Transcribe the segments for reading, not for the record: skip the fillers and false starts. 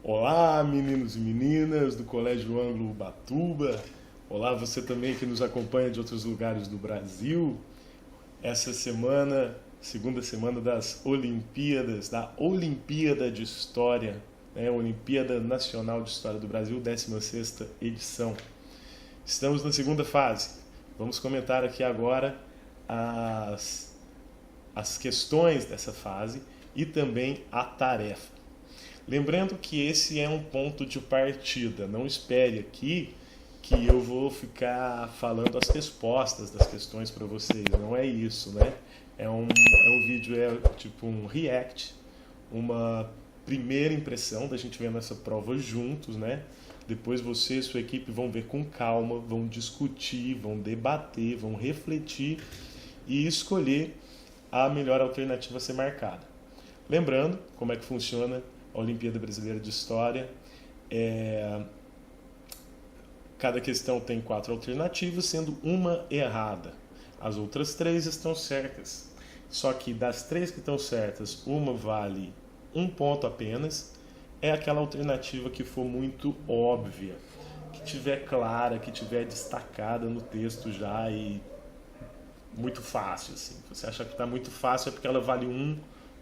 Olá, meninos e meninas do Colégio Anglo Ubatuba. Olá, você também que nos acompanha de outros lugares do Brasil. Essa semana, segunda semana das Olimpíadas, da Olimpíada de História, né? Olimpíada Nacional de História do Brasil, 16ª edição. Estamos na segunda fase. Vamos comentar aqui agora as questões dessa fase e também a tarefa. Lembrando que esse é um ponto de partida. Não espere aqui que eu vou ficar falando as respostas das questões para vocês. Não é isso, né? É um vídeo, é tipo um react, uma primeira impressão da gente vendo essa prova juntos, né? Depois você e sua equipe vão ver com calma, vão discutir, vão debater, vão refletir e escolher a melhor alternativa a ser marcada. Lembrando como é que funciona a Olimpíada Brasileira de História. Cada questão tem 4 alternativas, sendo uma errada. As outras 3 estão certas. Só que das 3 que estão certas, uma vale 1 ponto apenas. É aquela alternativa que for muito óbvia, que tiver clara, que tiver destacada no texto já e muito fácil. Assim. Você acha que está muito fácil é porque ela vale 1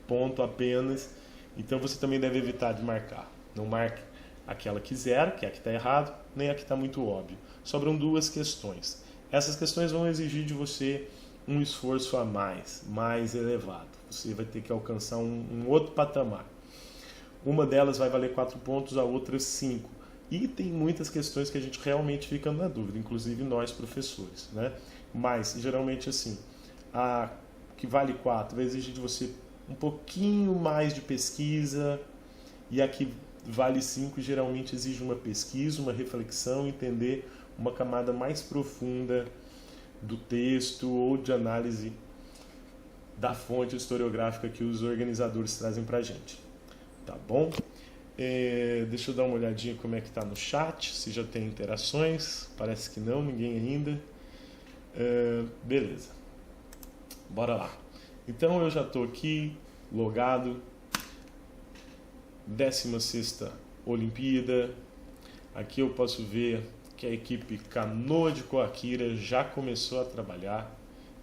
ponto apenas. Então você também deve evitar de marcar. Não marque aquela que zero, que é a que está errado, nem a que está muito óbvio. Sobram 2 questões. Essas questões vão exigir de você um esforço a mais elevado. Você vai ter que alcançar um outro patamar. Uma delas vai valer 4 pontos, a outra 5. E tem muitas questões que a gente realmente fica na dúvida, inclusive nós professores, né? Mas, geralmente assim, a que vale 4 vai exigir de você um pouquinho mais de pesquisa, e a que vale 5 geralmente exige uma pesquisa, uma reflexão, entender uma camada mais profunda do texto ou de análise da fonte historiográfica que os organizadores trazem pra gente. Tá bom? Deixa eu dar uma olhadinha como é que tá no chat, se já tem interações. Parece que não, ninguém ainda. Beleza. Bora lá. Então eu já estou aqui, logado. 16ª Olimpíada. Aqui eu posso ver que a equipe Canoa de Coaquira já começou a trabalhar.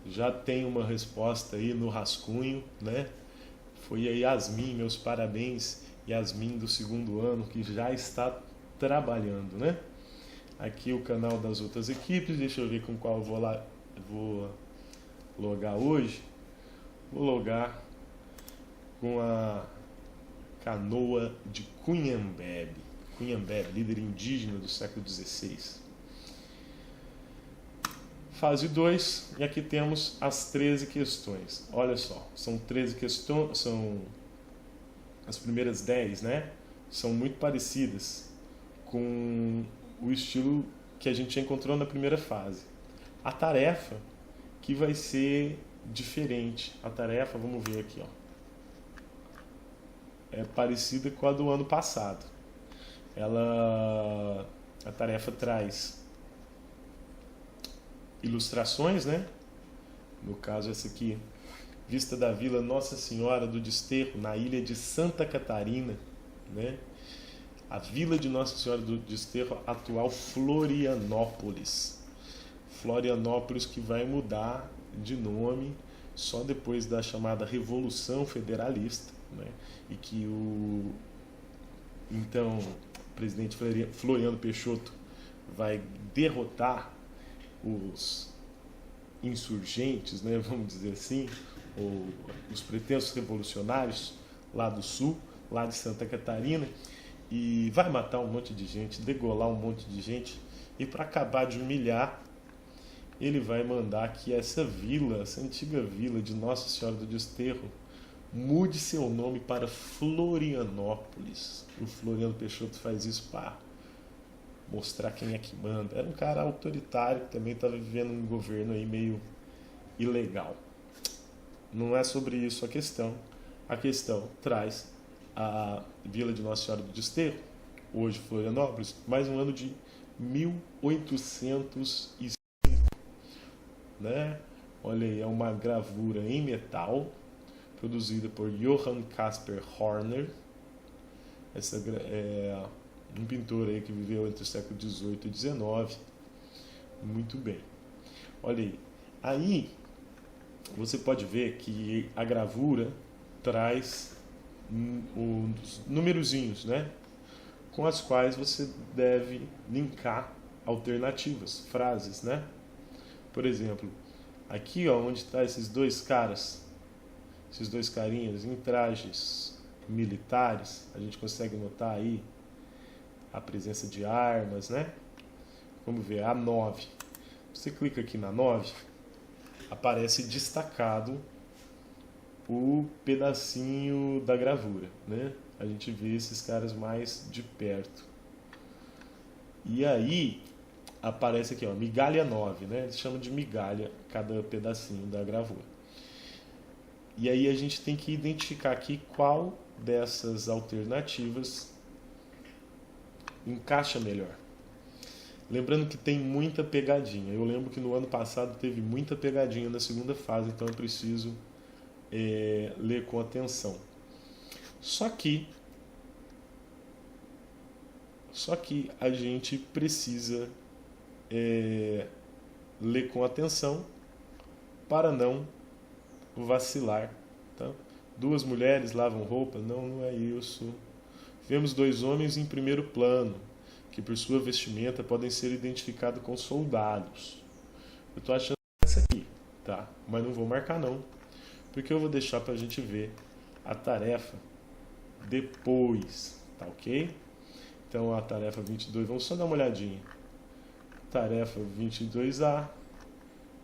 Já tem uma resposta aí no rascunho, né? Foi a Yasmin, meus parabéns, Yasmin do 2º ano, que já está trabalhando, né? Aqui o canal das outras equipes, deixa eu ver com qual eu vou logar hoje. Vou logar com a Canoa de Cunhambebe. Cunhambebe, líder indígena do século XVI. Fase 2, e aqui temos as 13 questões. Olha só, são 13 questões, são as primeiras 10, né? São muito parecidas com o estilo que a gente já encontrou na primeira fase. A tarefa que vai ser diferente. A tarefa, vamos ver aqui, ó, é parecida com a do ano passado. A tarefa traz ilustrações, né? No caso essa aqui, vista da Vila Nossa Senhora do Desterro, na ilha de Santa Catarina, né? A Vila de Nossa Senhora do Desterro, atual Florianópolis. Florianópolis que vai mudar de nome só depois da chamada Revolução Federalista, né? E que o presidente Floriano Peixoto vai derrotar os insurgentes, né, vamos dizer assim, ou os pretensos revolucionários lá do sul, lá de Santa Catarina, e vai matar um monte de gente, degolar um monte de gente, e para acabar de humilhar, ele vai mandar que essa antiga vila de Nossa Senhora do Desterro, mude seu nome para Florianópolis. O Floriano Peixoto faz isso para mostrar quem é que manda. Era um cara autoritário que também estava vivendo um governo aí meio ilegal. Não é sobre isso a questão. A questão traz a Vila de Nossa Senhora do Desterro, hoje Florianópolis, mais um ano de 1805, né? Olha aí, é uma gravura em metal produzida por Johann Caspar Horner, Um pintor aí que viveu entre o século XVIII e XIX. Muito bem. Olha aí. Aí você pode ver que a gravura traz os numerozinhos, né? Com as quais você deve linkar alternativas, frases, né? Por exemplo, aqui ó, onde está esses dois caras, esses dois carinhas em trajes militares, a gente consegue notar aí a presença de armas, né? Vamos ver, a 9. Você clica aqui na 9, aparece destacado o pedacinho da gravura, né? A gente vê esses caras mais de perto. E aí aparece aqui, ó, migalha 9, né? Eles chamam de migalha cada pedacinho da gravura. E aí a gente tem que identificar aqui qual dessas alternativas encaixa melhor. Lembrando que tem muita pegadinha. Eu lembro que no ano passado teve muita pegadinha na segunda fase, então eu preciso ler com atenção. Só que a gente precisa ler com atenção para não vacilar. Tá? Duas mulheres lavam roupa? Não, não é isso. Vemos dois homens em primeiro plano, que por sua vestimenta podem ser identificados com soldados. Eu estou achando essa aqui, tá? Mas não vou marcar não, porque eu vou deixar para a gente ver a tarefa depois, tá ok? Então a tarefa 22, vamos só dar uma olhadinha. Tarefa 22A,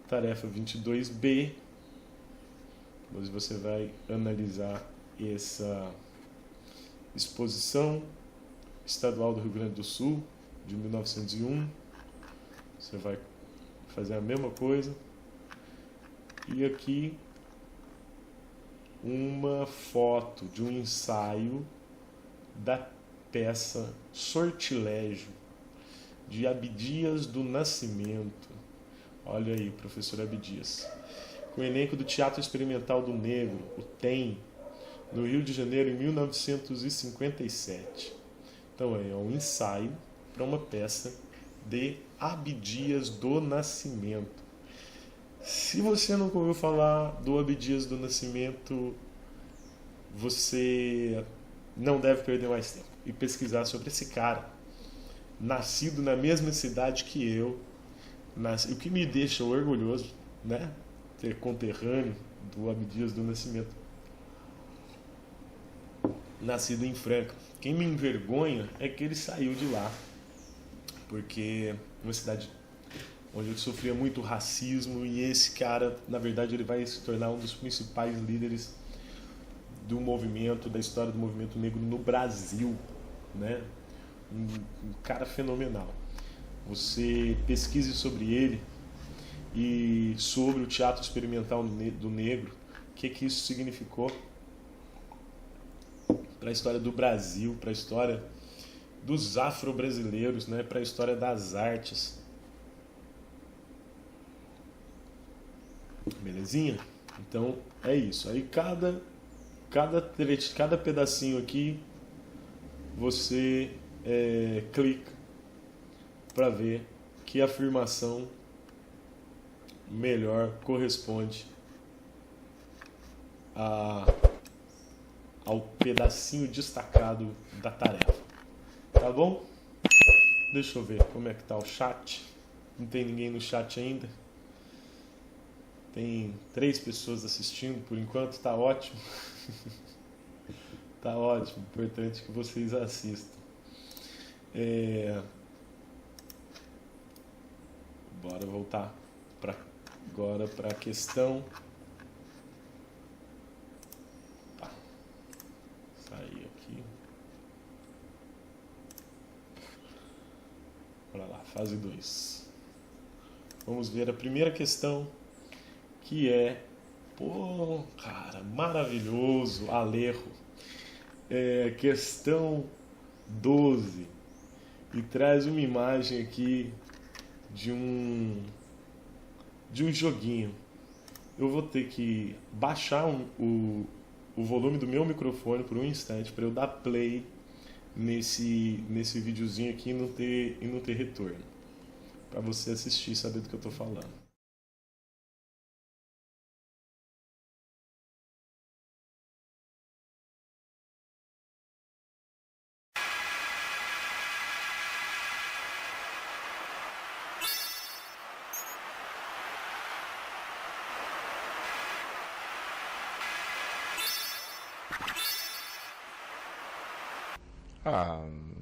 tarefa 22B. Depois você vai analisar essa exposição estadual do Rio Grande do Sul, de 1901. Você vai fazer a mesma coisa. E aqui uma foto de um ensaio da peça Sortilégio, de Abdias do Nascimento. Olha aí, professor Abdias. Com o elenco do Teatro Experimental do Negro, o TEM, no Rio de Janeiro, em 1957. Então é um ensaio para uma peça de Abdias do Nascimento. Se você nunca ouviu falar do Abdias do Nascimento, você não deve perder mais tempo e pesquisar sobre esse cara, nascido na mesma cidade que eu, o que me deixa orgulhoso, né? Ter conterrâneo do Abdias do Nascimento, nascido em Franca. Quem me envergonha é que ele saiu de lá, porque uma cidade onde ele sofria muito racismo, e esse cara, na verdade, ele vai se tornar um dos principais líderes do movimento, da história do movimento negro no Brasil, né? Um cara fenomenal. Você pesquise sobre ele e sobre o Teatro Experimental do Negro, o que isso significou para a história do Brasil, para a história dos afro-brasileiros, né? Para a história das artes. Belezinha? Então é isso. Aí cada pedacinho aqui você clica para ver que afirmação melhor corresponde ao pedacinho destacado da tarefa. Tá bom? Deixa eu ver como é que tá o chat. Não tem ninguém no chat ainda. Tem 3 pessoas assistindo por enquanto, tá ótimo. Tá ótimo, importante que vocês assistam. Bora voltar agora para a questão. Tá. Sair aqui. Bora lá, fase 2. Vamos ver a primeira questão, que é, cara, maravilhoso, Alejo. Questão 12. E traz uma imagem aqui de um joguinho. Eu vou ter que baixar o volume do meu microfone por um instante para eu dar play nesse videozinho aqui e não ter retorno. Para você assistir e saber do que eu estou falando.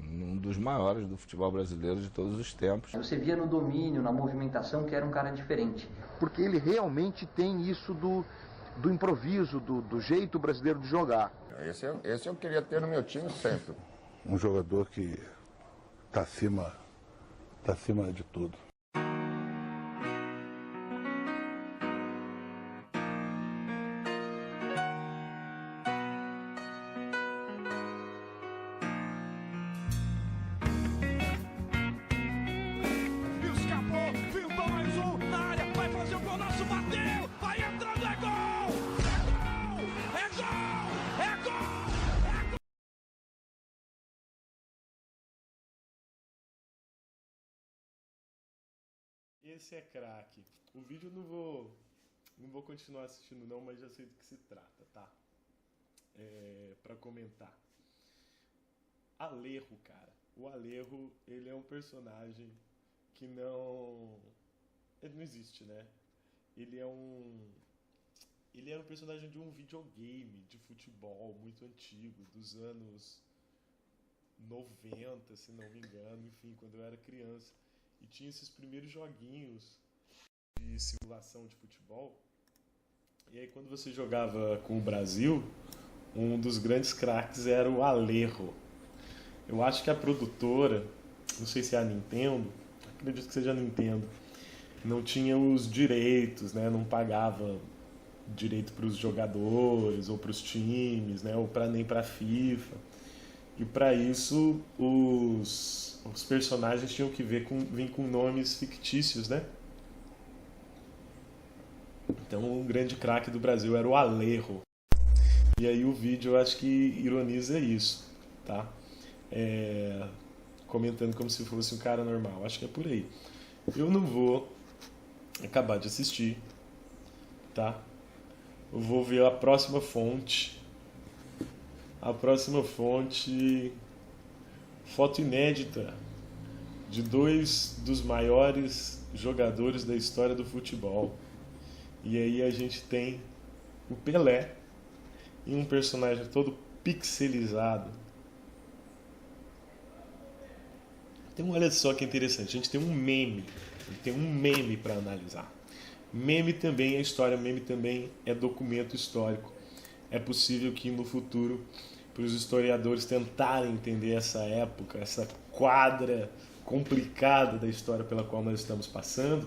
Um dos maiores do futebol brasileiro de todos os tempos. Você via no domínio, na movimentação, que era um cara diferente. Porque ele realmente tem isso do improviso, do jeito brasileiro de jogar. Esse eu queria ter no meu time sempre. Um jogador que está acima de tudo. Esse é craque. O vídeo eu não vou continuar assistindo não, mas já sei do que se trata, tá? Pra comentar. Alejo, cara. O Alejo, ele é um personagem que ele não existe, né? Ele era um personagem de um videogame de futebol muito antigo, dos anos 90, se não me engano, enfim, quando eu era criança. E tinha esses primeiros joguinhos de simulação de futebol. E aí quando você jogava com o Brasil, um dos grandes craques era o Alejo. Eu acho que a produtora, não sei se é a Nintendo, acredito que seja a Nintendo, não tinha os direitos, né? Não pagava direito para os jogadores ou para os times, né? Ou nem para a FIFA. E para isso os personagens tinham que vir com nomes fictícios, né? Então o grande craque do Brasil era o Alejo. E aí o vídeo eu acho que ironiza isso, tá? Comentando como se fosse um cara normal. Acho que é por aí. Eu não vou acabar de assistir, tá? Eu vou ver a próxima fonte. A próxima fonte, foto inédita de dois dos maiores jogadores da história do futebol. E aí a gente tem o Pelé e um personagem todo pixelizado. Então olha só que interessante, a gente tem um meme para analisar. Meme também é história, meme também é documento histórico. É possível que no futuro, para os historiadores tentarem entender essa época, essa quadra complicada da história pela qual nós estamos passando,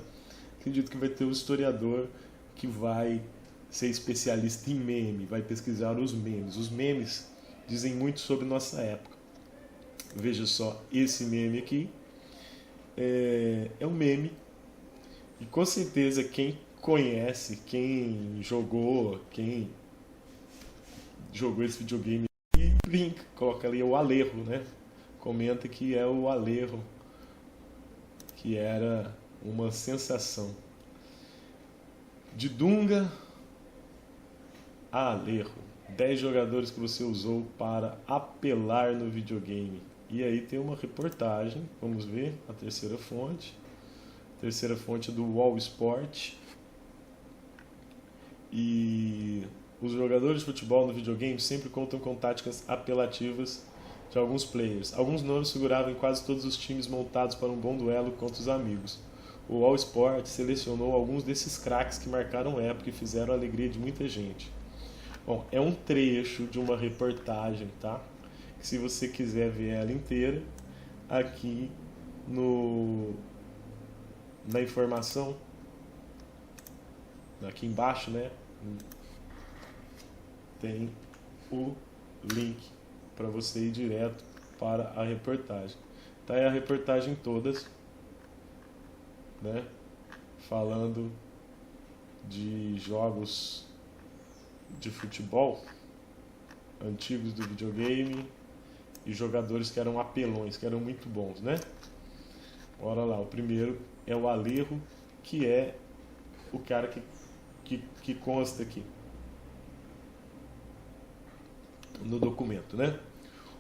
acredito que vai ter um historiador que vai ser especialista em meme, vai pesquisar os memes. Os memes dizem muito sobre nossa época. Veja só, esse meme aqui é um meme e com certeza quem conhece, quem jogou esse videogame e brinca, coloca ali o Alejo, né? Comenta que é o Alejo, que era uma sensação. De Dunga a Alejo, 10 jogadores que você usou para apelar no videogame. E aí tem uma reportagem, vamos ver a terceira fonte. A terceira fonte é do Wall Sport. E os jogadores de futebol no videogame sempre contam com táticas apelativas de alguns players. Alguns nomes figuravam em quase todos os times montados para um bom duelo contra os amigos. O All Sport selecionou alguns desses craques que marcaram época e fizeram a alegria de muita gente. Bom, é um trecho de uma reportagem, tá? Que se você quiser ver ela inteira, aqui na informação, aqui embaixo, né? Tem o link para você ir direto para a reportagem. Tá aí a reportagem todas, né? Falando de jogos de futebol antigos do videogame e jogadores que eram apelões, que eram muito bons, né? Olha lá, o primeiro é o Alejo, que é o cara que consta aqui no documento, né?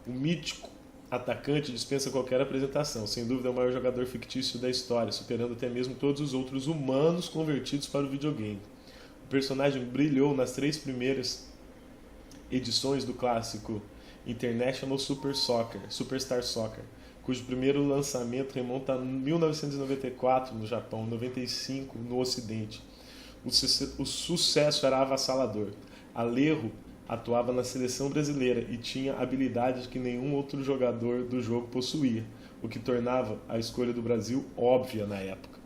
O mítico atacante dispensa qualquer apresentação, sem dúvida é o maior jogador fictício da história, superando até mesmo todos os outros humanos convertidos para o videogame. O personagem brilhou nas 3 primeiras edições do clássico International Superstar Soccer, cujo primeiro lançamento remonta a 1994 no Japão, 95 no Ocidente. O sucesso era avassalador. Alejo atuava na seleção brasileira e tinha habilidades que nenhum outro jogador do jogo possuía, o que tornava a escolha do Brasil óbvia na época.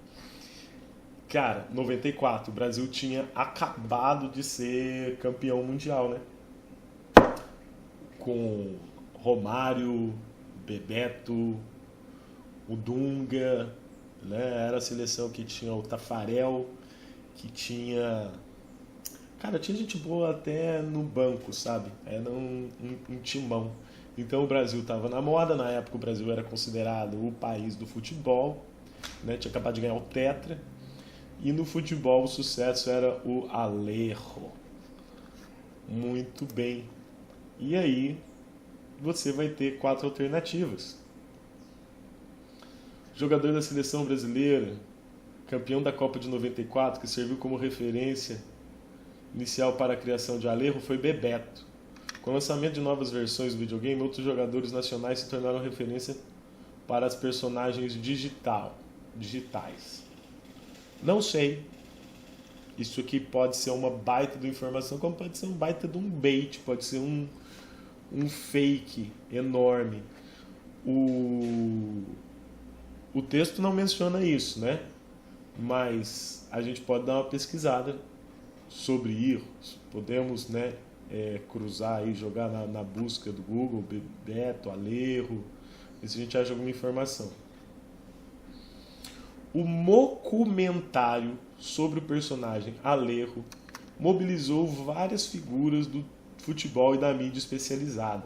Cara, 94, o Brasil tinha acabado de ser campeão mundial, né? Com Romário, Bebeto, o Dunga, né? Era a seleção que tinha o Tafarel, que tinha... Cara, tinha gente boa até no banco, sabe? Era um timão. Então o Brasil estava na moda, na época o Brasil era considerado o país do futebol, né? Tinha acabado de ganhar o Tetra, e no futebol o sucesso era o Alejo. Muito bem. E aí você vai ter 4 alternativas. Jogador da seleção brasileira, campeão da Copa de 94, que serviu como referência inicial para a criação de Alejo, foi Bebeto. Com o lançamento de novas versões do videogame, outros jogadores nacionais se tornaram referência para as personagens digitais. Não sei. Isso aqui pode ser uma baita de informação, como pode ser um baita de um bait, pode ser um fake enorme. O texto não menciona isso, né? Mas a gente pode dar uma pesquisada sobre isso. Podemos, né, cruzar aí, jogar na busca do Google, Bebeto, Alejo, ver se a gente acha alguma informação. O documentário sobre o personagem Alejo mobilizou várias figuras do futebol e da mídia especializada.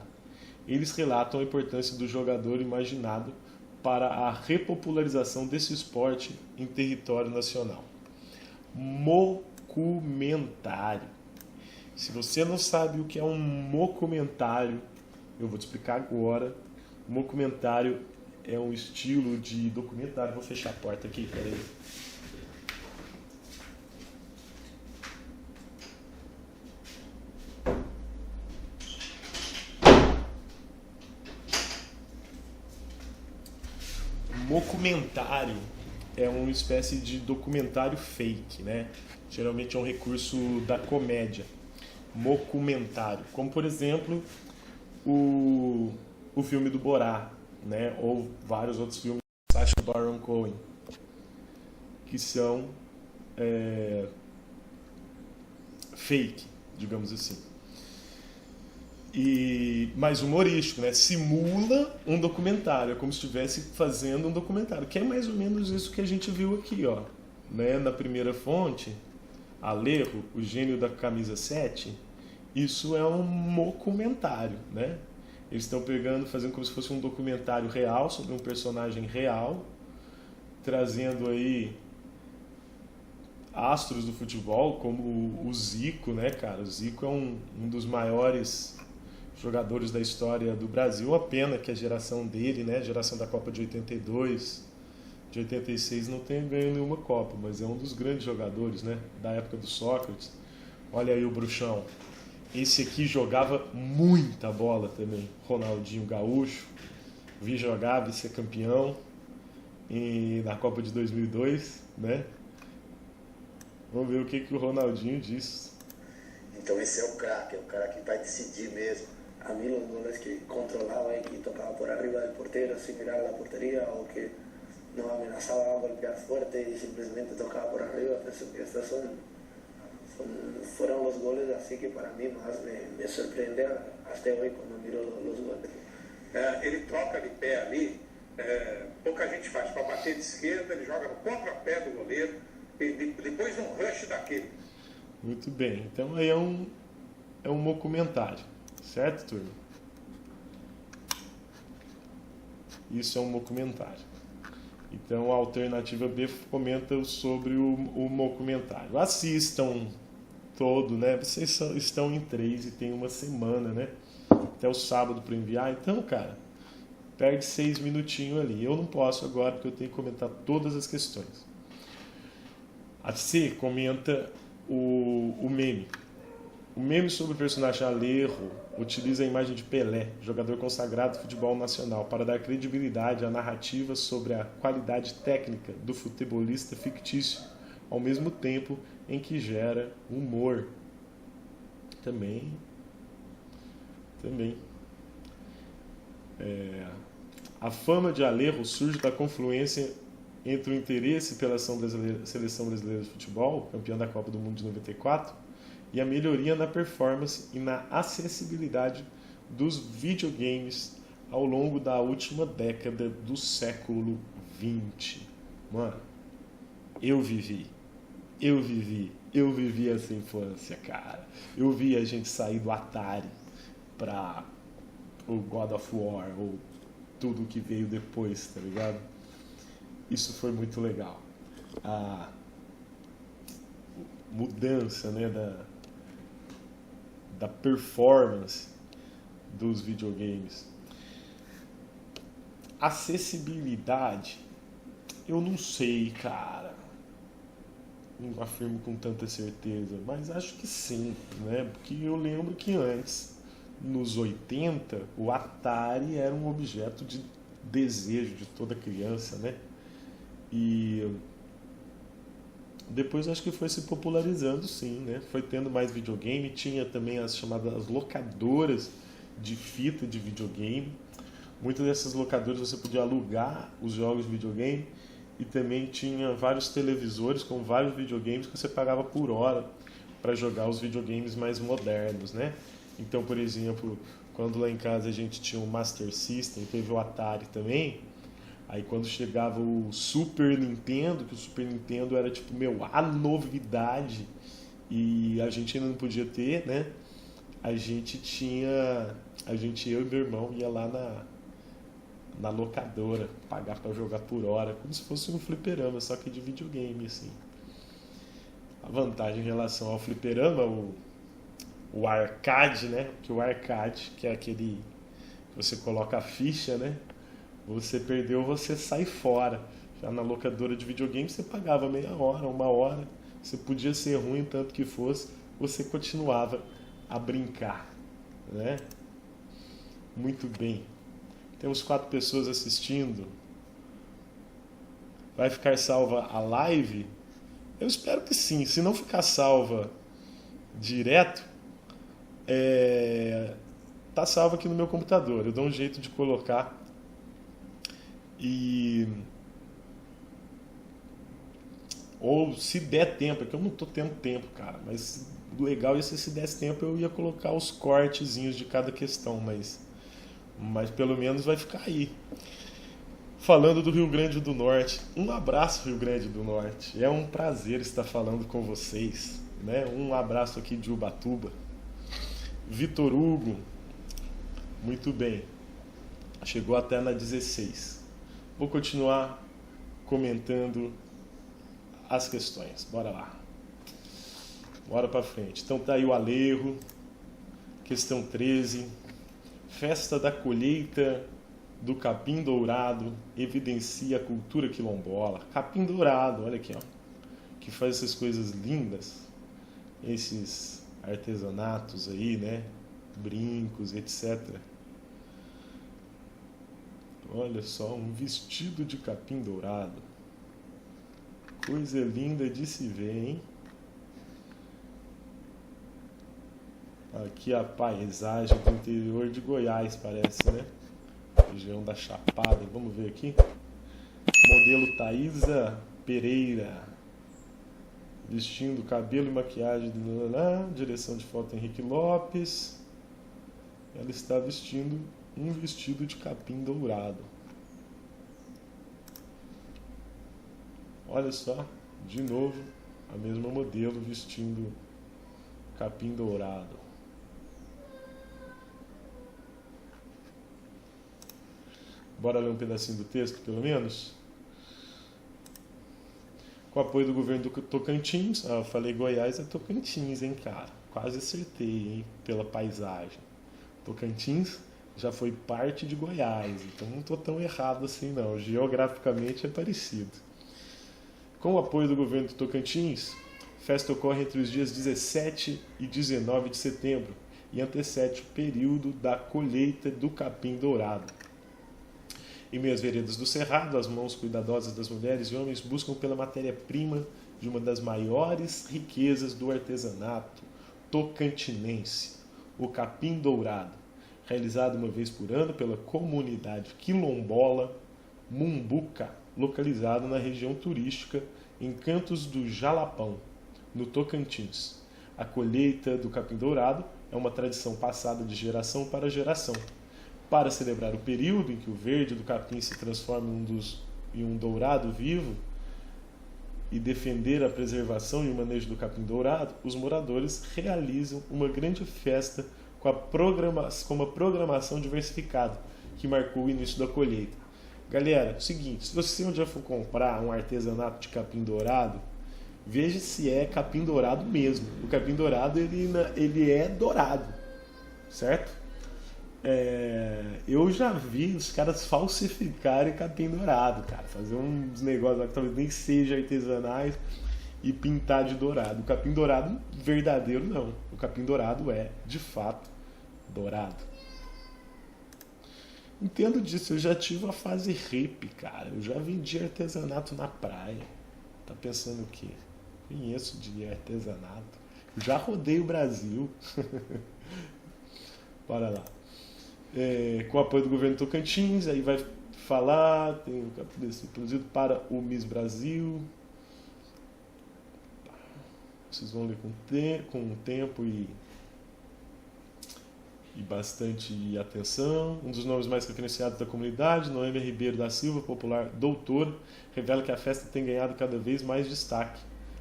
Eles relatam a importância do jogador imaginado para a repopularização desse esporte em território nacional. Documentário. Se você não sabe o que é um documentário, eu vou te explicar agora. O documentário é um estilo de documentário. Vou fechar a porta aqui, peraí. Documentário é uma espécie de documentário fake, né? Geralmente é um recurso da comédia. Documentário, como por exemplo o filme do Borá, né? Ou vários outros filmes de Sacha Baron Cohen, que são fake, digamos assim. Mais humorístico, né? Simula um documentário, é como se estivesse fazendo um documentário, que é mais ou menos isso que a gente viu aqui, ó, né? Na primeira fonte, Alejo, o gênio da camisa 7, isso é um documentário, né? Eles estão fazendo como se fosse um documentário real sobre um personagem real, trazendo aí astros do futebol, como o Zico, né, cara? O Zico é um dos maiores jogadores da história do Brasil. A pena que a geração dele, né, a geração da Copa de 82, de 86, não tenha ganho nenhuma Copa, mas é um dos grandes jogadores, né, da época do Sócrates. Olha aí o bruxão. Esse aqui jogava muita bola também. Ronaldinho Gaúcho. Vi jogar, vi ser campeão na Copa de 2002, né? Vamos ver o que o Ronaldinho disse. Então esse é o craque, é o cara que vai decidir mesmo. A mí los goles que controlaba y que tocaba por arriba del portero sin mirar la portería o que no amenazaba a golpear fuerte y simplemente tocaba por arriba, pienso que estos fueron los goles así que para mí más me sorprende hasta hoy cuando miro los goles. Ele troca de pé ali, pouca gente faz para bater de esquerda, ele joga no contrapé do goleiro e depois um rush daquele. Muito bem, então aí é um documentário, certo, turma? isso é um documentário. Então a alternativa B comenta sobre o documentário. Assistam todo, né? Vocês estão em 3 e tem uma semana, né? Até o sábado para enviar. Então, cara, perde 6 minutinhos ali. Eu não posso agora porque eu tenho que comentar todas as questões. A C comenta o meme. O meme sobre o personagem Alejo utiliza a imagem de Pelé, jogador consagrado do futebol nacional, para dar credibilidade à narrativa sobre a qualidade técnica do futebolista fictício, ao mesmo tempo em que gera humor. Também. A fama de Alejo surge da confluência entre o interesse pela seleção brasileira de futebol, campeã da Copa do Mundo de 94, e a melhoria na performance e na acessibilidade dos videogames ao longo da última década do século XX. Mano, eu vivi essa infância, cara. Eu vi a gente sair do Atari para o God of War ou tudo que veio depois, tá ligado? Isso foi muito legal. A mudança, né, da performance dos videogames. Acessibilidade, eu não sei, cara. Não afirmo com tanta certeza, mas acho que sim, né? Porque eu lembro que antes, nos 80, o Atari era um objeto de desejo de toda criança, né? E depois acho que foi se popularizando, sim, né? Foi tendo mais videogame, tinha também as chamadas locadoras de fita de videogame. Muitas dessas locadoras você podia alugar os jogos de videogame e também tinha vários televisores com vários videogames que você pagava por hora para jogar os videogames mais modernos, né? Então, por exemplo, quando lá em casa a gente tinha o Master System, teve o Atari também. Aí quando chegava o Super Nintendo, que o Super Nintendo era tipo, a novidade, e a gente ainda não podia ter, né? Eu e meu irmão ia lá na locadora, pagar para jogar por hora, como se fosse um fliperama, só que de videogame, assim. A vantagem em relação ao fliperama, o arcade, né? Que o arcade, que é aquele que você coloca a ficha, né? Você perdeu, você sai fora. Já na locadora de videogame você pagava meia hora, 1 hora. Você podia ser ruim tanto que fosse, você continuava a brincar, né? Muito bem. Temos 4 pessoas assistindo. Vai ficar salva a live? Eu espero que sim. Se não ficar salva direto, tá salva aqui no meu computador. Eu dou um jeito de colocar. Ou se der tempo, é que eu não tô tendo tempo, cara, mas o legal é se desse tempo eu ia colocar os cortezinhos de cada questão, mas pelo menos vai ficar aí. Falando do Rio Grande do Norte, um abraço, Rio Grande do Norte, é um prazer estar falando com vocês, né? Um abraço aqui de Ubatuba. Vitor Hugo, muito bem, chegou até na 16. Vou continuar comentando as questões. Bora lá. Bora pra frente. Então tá aí o Alejo. Questão 13. Festa da colheita do capim dourado evidencia a cultura quilombola. Capim dourado, olha aqui, ó. Que faz essas coisas lindas. Esses artesanatos aí, né? Brincos, etc. Olha só, um vestido de capim dourado. Coisa linda de se ver, hein? Aqui a paisagem do interior de Goiás, parece, né? Região da Chapada. Vamos ver aqui. Modelo Thaisa Pereira. Vestindo cabelo e maquiagem. Direção de foto Henrique Lopes. Ela está vestindo um vestido de capim dourado. Olha só, de novo, a mesma modelo vestindo capim dourado. Bora ler um pedacinho do texto, pelo menos? Com o apoio do governo do Tocantins, eu falei Goiás, é Tocantins, hein, cara? Quase acertei, hein, pela paisagem. Tocantins já foi parte de Goiás, então não estou tão errado assim não, geograficamente é parecido. Com o apoio do governo do Tocantins, a festa ocorre entre os dias 17 e 19 de setembro e antecede o período da colheita do capim dourado. Em meio às veredas do Cerrado, as mãos cuidadosas das mulheres e homens buscam pela matéria-prima de uma das maiores riquezas do artesanato tocantinense, o capim dourado, realizado uma vez por ano pela comunidade quilombola Mumbuca, localizada na região turística em Cantos do Jalapão, no Tocantins. A colheita do capim dourado é uma tradição passada de geração para geração. Para celebrar o período em que o verde do capim se transforma em um dourado vivo e defender a preservação e o manejo do capim dourado, os moradores realizam uma grande festa com uma programação diversificada que marcou o início da colheita. Galera, é o seguinte, se você um dia for comprar um artesanato de capim dourado, veja se é capim dourado mesmo. O capim dourado ele é dourado, certo? Eu já vi os caras falsificarem capim dourado, cara, fazer uns negócios lá que talvez nem sejam artesanais e pintar de dourado. O capim dourado verdadeiro não. O capim dourado é, de fato, dourado. Entendo disso, eu já tive a fase hippie, cara. Eu já vendi artesanato na praia. Tá pensando o quê? Conheço de artesanato. Eu já rodei o Brasil. Bora lá. Com o apoio do governo Tocantins, aí vai falar, tem um capítulo produzido para o Miss Brasil. Vocês vão ler com tempo e bastante atenção. Um dos nomes mais referenciados da comunidade, Noêmia Ribeiro da Silva, popular doutora, revela que a festa tem ganhado cada vez mais destaque.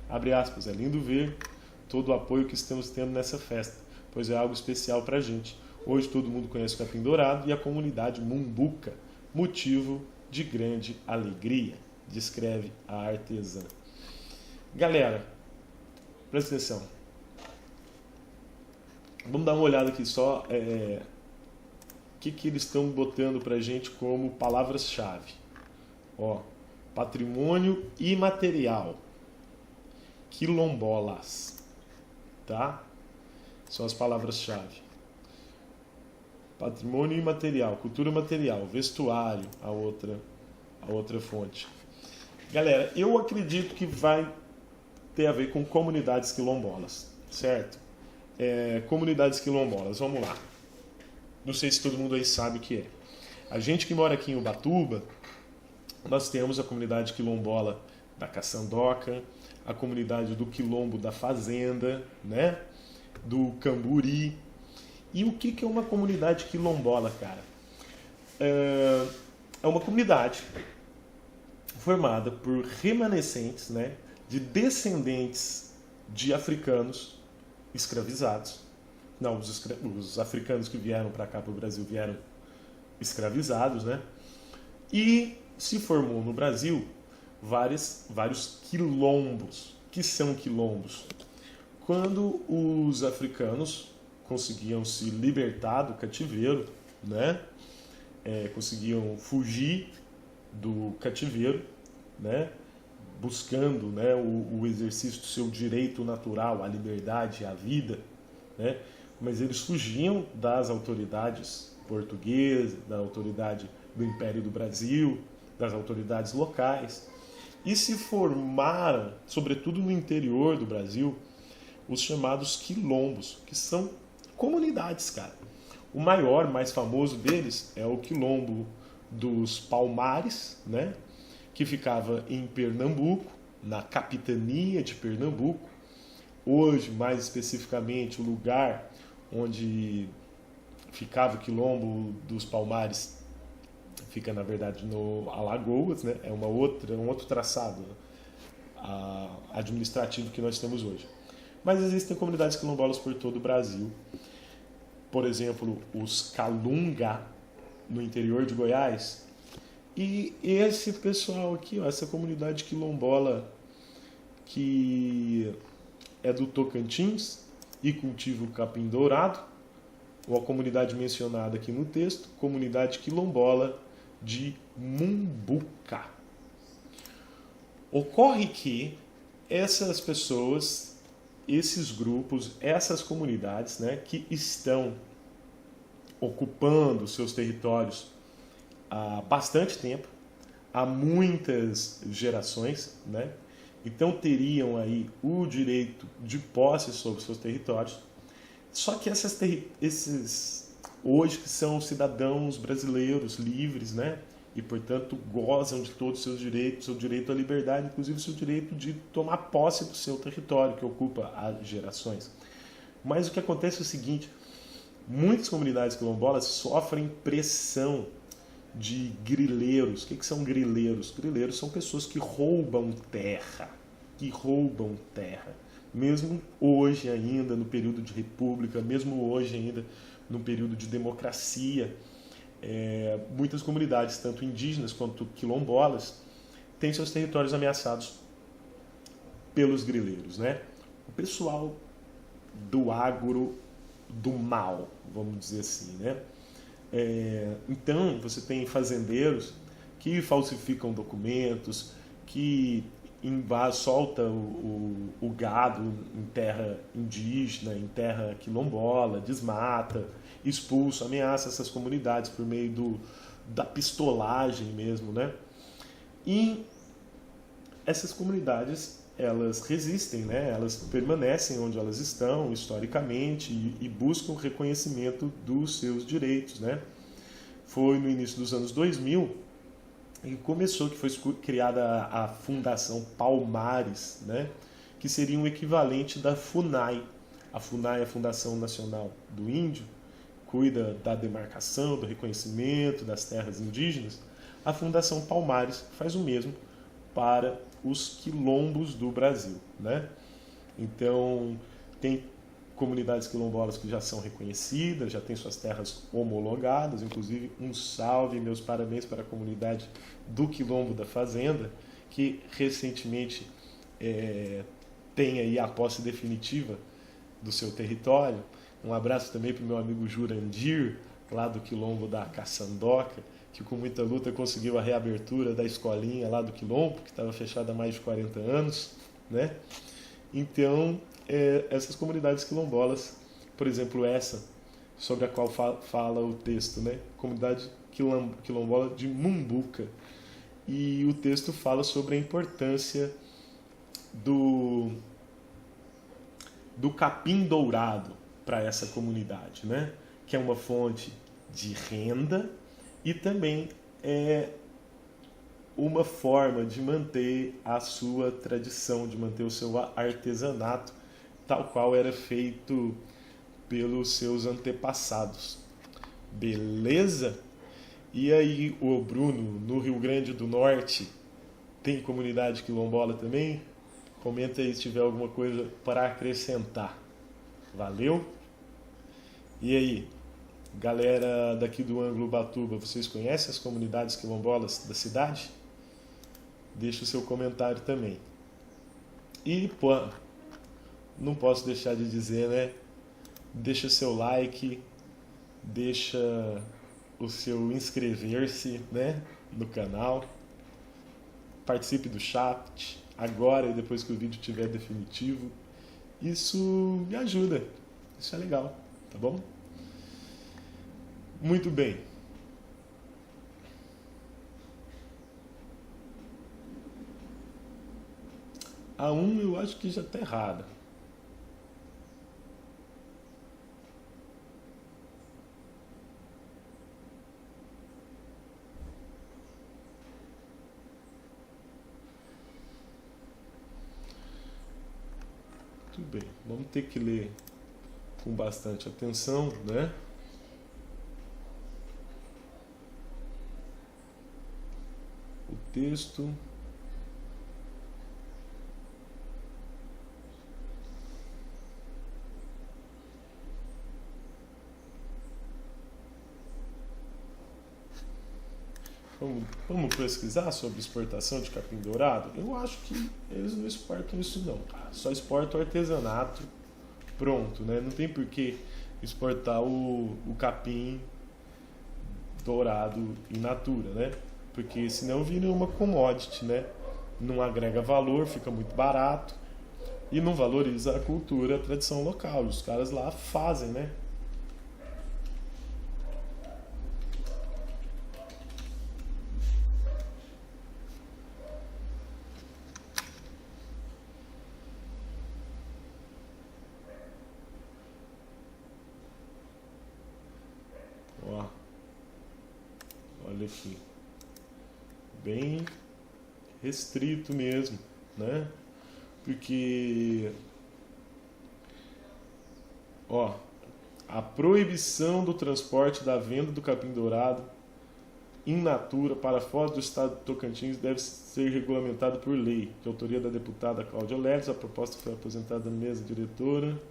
Abre aspas, é lindo ver todo o apoio que estamos tendo nessa festa, pois é algo especial pra gente. Hoje todo mundo conhece o capim dourado e a comunidade Mumbuca, motivo de grande alegria, descreve a artesã. Galera, presta atenção. Vamos dar uma olhada aqui só o que eles estão botando pra gente como palavras-chave. Patrimônio imaterial, quilombolas, tá? São as palavras-chave. Patrimônio imaterial, cultura material, vestuário, a outra fonte. Galera, eu acredito que vai ter a ver com comunidades quilombolas, certo? Comunidades quilombolas, vamos lá. Não sei se todo mundo aí sabe o que é. A gente que mora aqui em Ubatuba, nós temos a comunidade quilombola da Caçandoca, a comunidade do Quilombo da Fazenda, né? Do Camburi. E o que é uma comunidade quilombola, cara? É uma comunidade formada por remanescentes, né, de descendentes de africanos escravizados. Não, os africanos que vieram para cá, para o Brasil, vieram escravizados, né? E se formou no Brasil vários quilombos. O que são quilombos? Quando os africanos conseguiam se libertar do cativeiro, né? Conseguiam fugir do cativeiro, né? Buscando, né, o exercício do seu direito natural, à liberdade, à vida, né? Mas eles fugiam das autoridades portuguesas, da autoridade do Império do Brasil, das autoridades locais, e se formaram, sobretudo no interior do Brasil, os chamados quilombos, que são comunidades, cara. O maior, mais famoso deles é o Quilombo dos Palmares, né? Que ficava em Pernambuco, na capitania de Pernambuco. Hoje, mais especificamente, o lugar onde ficava o Quilombo dos Palmares fica, na verdade, no Alagoas, né? É um outro traçado administrativo que nós temos hoje. Mas existem comunidades quilombolas por todo o Brasil. Por exemplo, os Calunga, no interior de Goiás, E esse pessoal aqui, ó, essa comunidade quilombola que é do Tocantins e cultiva o capim dourado, ou a comunidade mencionada aqui no texto, comunidade quilombola de Mumbuca. Ocorre que essas pessoas, esses grupos, essas comunidades, né, que estão ocupando seus territórios há bastante tempo, há muitas gerações, né? Então teriam aí o direito de posse sobre seus territórios. Só que esses hoje que são cidadãos brasileiros livres, né? E portanto gozam de todos os seus direitos, seu direito à liberdade, inclusive seu direito de tomar posse do seu território que ocupa há gerações. Mas o que acontece é o seguinte: muitas comunidades quilombolas sofrem pressão de grileiros. O que são grileiros? Grileiros são pessoas que roubam terra. Mesmo hoje ainda, no período de república, mesmo hoje ainda, no período de democracia, muitas comunidades, tanto indígenas quanto quilombolas, têm seus territórios ameaçados pelos grileiros, né? O pessoal do agro do mal, vamos dizer assim, né? Então, você tem fazendeiros que falsificam documentos, que solta o gado em terra indígena, em terra quilombola, desmata, expulsa, ameaça essas comunidades por meio da pistolagem mesmo, né? E essas comunidades, elas resistem, né? Elas permanecem onde elas estão historicamente e buscam reconhecimento dos seus direitos, né? Foi no início dos anos 2000 que começou, que foi criada a Fundação Palmares, né? Que seria um equivalente da FUNAI. A FUNAI é a Fundação Nacional do Índio, cuida da demarcação, do reconhecimento das terras indígenas. A Fundação Palmares faz o mesmo para os quilombos do Brasil, né? Então, tem comunidades quilombolas que já são reconhecidas, já têm suas terras homologadas, inclusive um salve, meus parabéns para a comunidade do Quilombo da Fazenda, que recentemente tem aí a posse definitiva do seu território. Um abraço também para o meu amigo Jurandir, lá do Quilombo da Caçandoca, que com muita luta conseguiu a reabertura da escolinha lá do Quilombo, que estava fechada há mais de 40 anos, né? Então, essas comunidades quilombolas, por exemplo, essa sobre a qual fala o texto, né? Comunidade quilombola de Mumbuca. E o texto fala sobre a importância do capim dourado para essa comunidade, né? Que é uma fonte de renda e também é uma forma de manter a sua tradição, de manter o seu artesanato, tal qual era feito pelos seus antepassados. Beleza? E aí, o Bruno, no Rio Grande do Norte, tem comunidade quilombola também? Comenta aí se tiver alguma coisa para acrescentar. Valeu? E aí, galera daqui do Ângulo Batuba, vocês conhecem as comunidades quilombolas da cidade? Deixa o seu comentário também. E, pô, não posso deixar de dizer, né? Deixa seu like, deixa o seu inscrever-se, né, no canal. Participe do chat agora e depois que o vídeo estiver definitivo. Isso me ajuda. Isso é legal, tá bom? Muito bem. A 1 eu acho que já está errada. Muito bem, vamos ter que ler com bastante atenção, né? O texto. Vamos vamos pesquisar sobre exportação de capim dourado? Eu acho que eles não exportam isso não, cara. Só exportam o artesanato pronto, né? Não tem por que exportar o capim dourado in natura, né? Porque senão vira uma commodity, né? Não agrega valor, fica muito barato e não valoriza a cultura, a tradição local. Os caras lá fazem, né? Ó, olha aqui, bem restrito mesmo, né? Porque, ó, a proibição do transporte da venda do capim dourado in natura para fora do estado de Tocantins deve ser regulamentado por lei, de autoria da deputada Cláudia Leles. A proposta foi apresentada na mesa diretora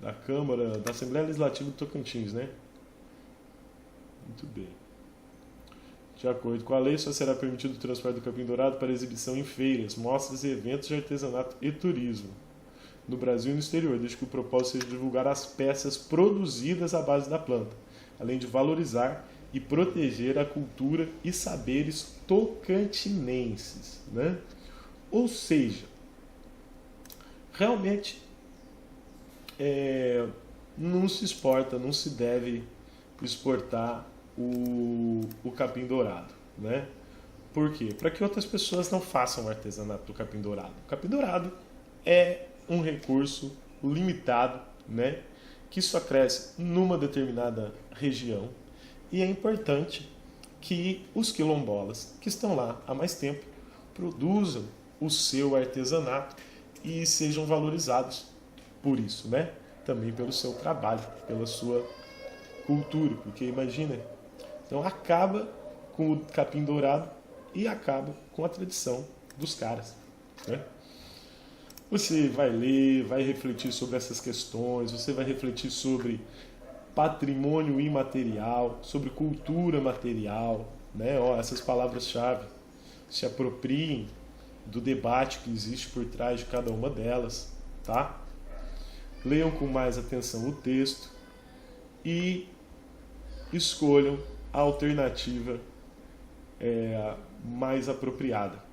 da Câmara, da Assembleia Legislativa do Tocantins, né? Muito bem. De acordo com a lei, só será permitido o transporte do capim dourado para exibição em feiras, mostras e eventos de artesanato e turismo no Brasil e no exterior, desde que o propósito seja divulgar as peças produzidas à base da planta, além de valorizar e proteger a cultura e saberes tocantinenses, né? Ou seja, realmente não se exporta, não se deve exportar o capim dourado, né? Por quê? Para que outras pessoas não façam o artesanato do capim dourado. O capim dourado é um recurso limitado, né? Que só cresce numa determinada região, e é importante que os quilombolas que estão lá há mais tempo produzam o seu artesanato e sejam valorizados por isso, né? Também pelo seu trabalho, pela sua cultura, porque imagina, então acaba com o capim dourado e acaba com a tradição dos caras, né? Você vai ler, vai refletir sobre essas questões, você vai refletir sobre patrimônio imaterial, sobre cultura material, né? Ó, essas palavras-chave, se apropriem do debate que existe por trás de cada uma delas, tá? Leiam com mais atenção o texto e escolham a alternativa mais apropriada.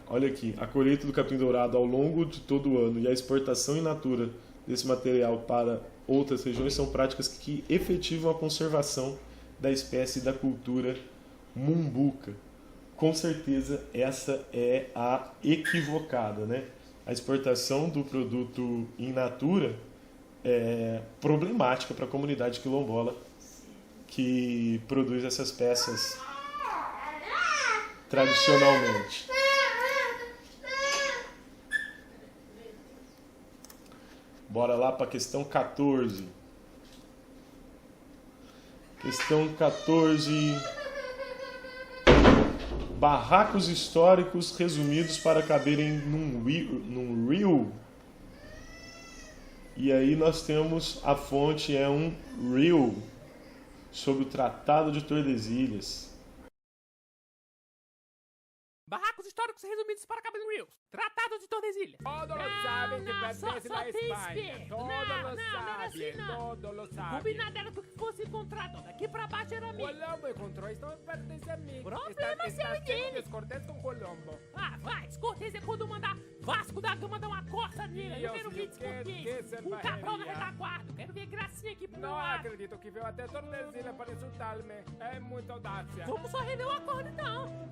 Olha aqui, a colheita do capim dourado ao longo de todo o ano e a exportação in natura desse material para outras regiões são práticas que efetivam a conservação da espécie e da cultura mumbuca. Com certeza essa é a equivocada, né? A exportação do produto in natura é problemática para a comunidade quilombola que produz essas peças tradicionalmente. Bora lá para a questão 14. Questão 14. Barracos históricos resumidos para caberem num reel. E aí nós temos a fonte, é um reel sobre o Tratado de Tordesilhas. Barracos históricos resumidos para caber no Reels. Tratado de Tordesilhas. Todos lo saben que pertenece a Espanha. Todos lo sabem. Combinado era que fosse encontrado. Daqui pra baixo era meu. Colombo encontrou, isso não pertence a mim. Problema Está seu dele. descortês com Colombo. Ah, vai. Descortês é quando mandar Vasco da Gama dar uma coça nele. Eu quero ver descortês. Um cabrão na retaguarda. Quero ver gracinha aqui pro meu Não lado. acredito que veio até Tordesilhas para insultar-me. É muita audácia. Vamos só rever o acordo, então.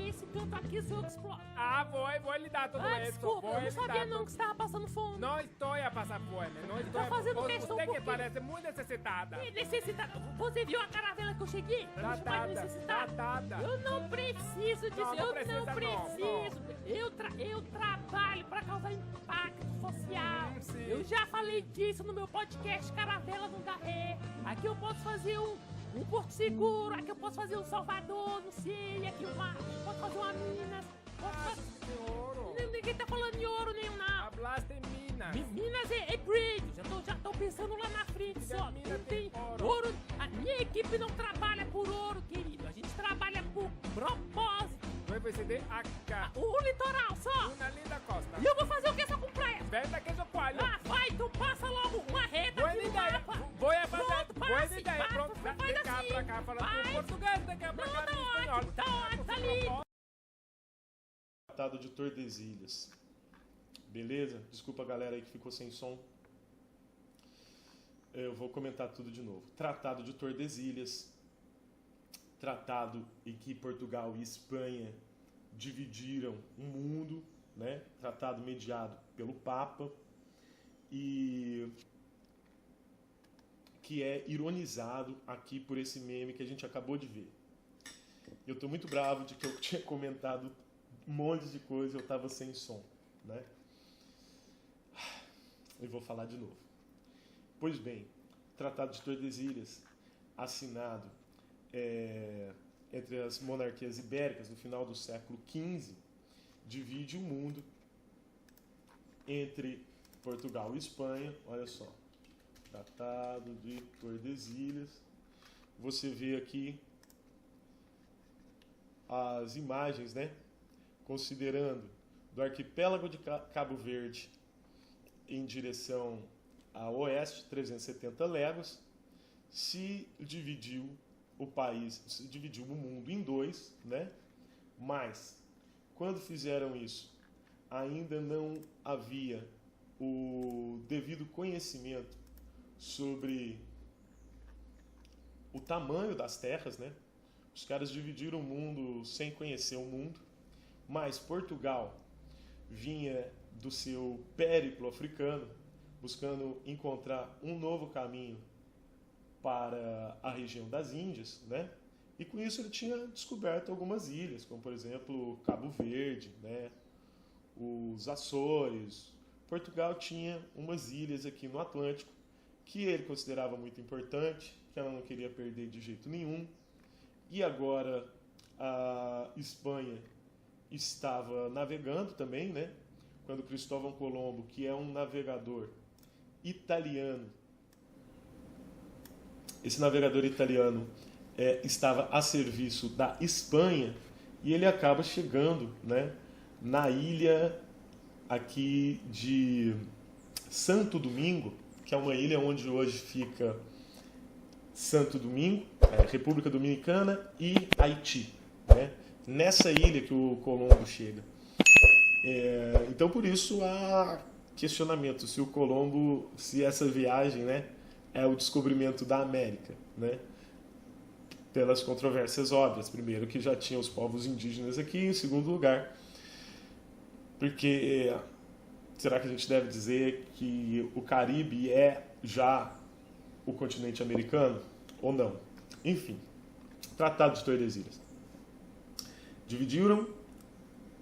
Esse canto aqui sou eu que explode. Ah, vou lhe dar tudo isso. Desculpa, eu não sabia não que você estava passando fome. Não estou a passar fome. Não estou fazendo questão Você que porque... parece muito necessitada. Necessitada? Você viu a caravela que eu cheguei? Pra me chamar de necessitada? Eu não preciso disso, eu não preciso. Eu trabalho pra causar impacto social. Eu já falei disso no meu podcast Caravela não dá ré. Aqui eu posso fazer um Porto Seguro, aqui eu posso fazer um Salvador, não sei, aqui posso fazer uma Minas. Ninguém tá falando em ouro nenhum, não. Hablaste em Minas. Minas é grid. Já tô pensando lá na frente só. Não tem ouro. A minha equipe não trabalha por ouro, querido. A gente trabalha por propósito. O litoral só. Una linda costa. E eu vou fazer o que só com praia? Aspetta che so quale. Ah, vai, tu passa logo uma reta Buona aqui no ideia. mapa. Voi a fazer. Pronto, Buona passe, ideia. passe, Pronto. faz De cá assim. pra cá. Fala Vai. tu português, de cá pra Não, cá. tá espanhol. ótimo, tá lindo. Tratado de Tordesilhas. Beleza? Desculpa a galera aí que ficou sem som. Eu vou comentar tudo de novo. Tratado de Tordesilhas. Tratado em que Portugal e Espanha dividiram o mundo, né? Tratado mediado pelo Papa e que é ironizado aqui por esse meme que a gente acabou de ver. Eu estou muito bravo de que eu tinha comentado um monte de coisa e eu estava sem som, né? Eu vou falar de novo. Pois bem, Tratado de Tordesilhas, assinado entre as monarquias ibéricas no final do século XV, divide o mundo entre Portugal e Espanha. Olha só, Tratado de Tordesilhas. Você vê aqui as imagens, né? Considerando do arquipélago de Cabo Verde em direção a oeste, 370 léguas, se dividiu o país, se dividiu o mundo em dois, né? Mas, quando fizeram isso, ainda não havia o devido conhecimento sobre o tamanho das terras, né? Os caras dividiram o mundo sem conhecer o mundo, mas Portugal vinha do seu périplo africano, buscando encontrar um novo caminho para a região das Índias, né? E com isso ele tinha descoberto algumas ilhas, como por exemplo Cabo Verde, né? Os Açores. Portugal tinha umas ilhas aqui no Atlântico que ele considerava muito importante, que ela não queria perder de jeito nenhum. E agora a Espanha estava navegando também, né? Quando Cristóvão Colombo, que é um navegador italiano, esse navegador italiano estava a serviço da Espanha e ele acaba chegando, né, na ilha aqui de Santo Domingo, que é uma ilha onde hoje fica Santo Domingo, República Dominicana e Haiti, né? Nessa ilha que o Colombo chega. Então por isso há questionamento se essa viagem, né, é o descobrimento da América, né? Pelas controvérsias óbvias. Primeiro, que já tinha os povos indígenas aqui. Em segundo lugar, porque será que a gente deve dizer que o Caribe é já o continente americano ou não? Enfim, Tratado de Tordesilhas. Dividiram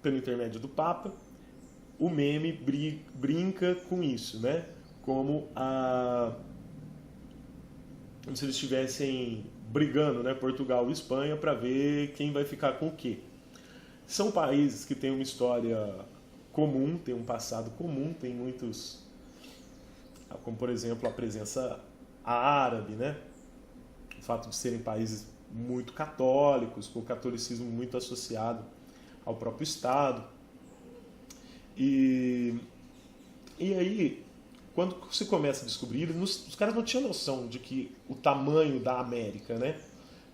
pelo intermédio do Papa. O meme brinca com isso, né? Como se eles estivessem brigando, né? Portugal e Espanha, para ver quem vai ficar com o quê. São países que têm uma história comum, têm um passado comum, tem muitos, como por exemplo a presença árabe, né? O fato de serem países muito católicos, com o catolicismo muito associado ao próprio Estado. E aí, quando se começa a descobrir, os caras não tinham noção de que o tamanho da América, né?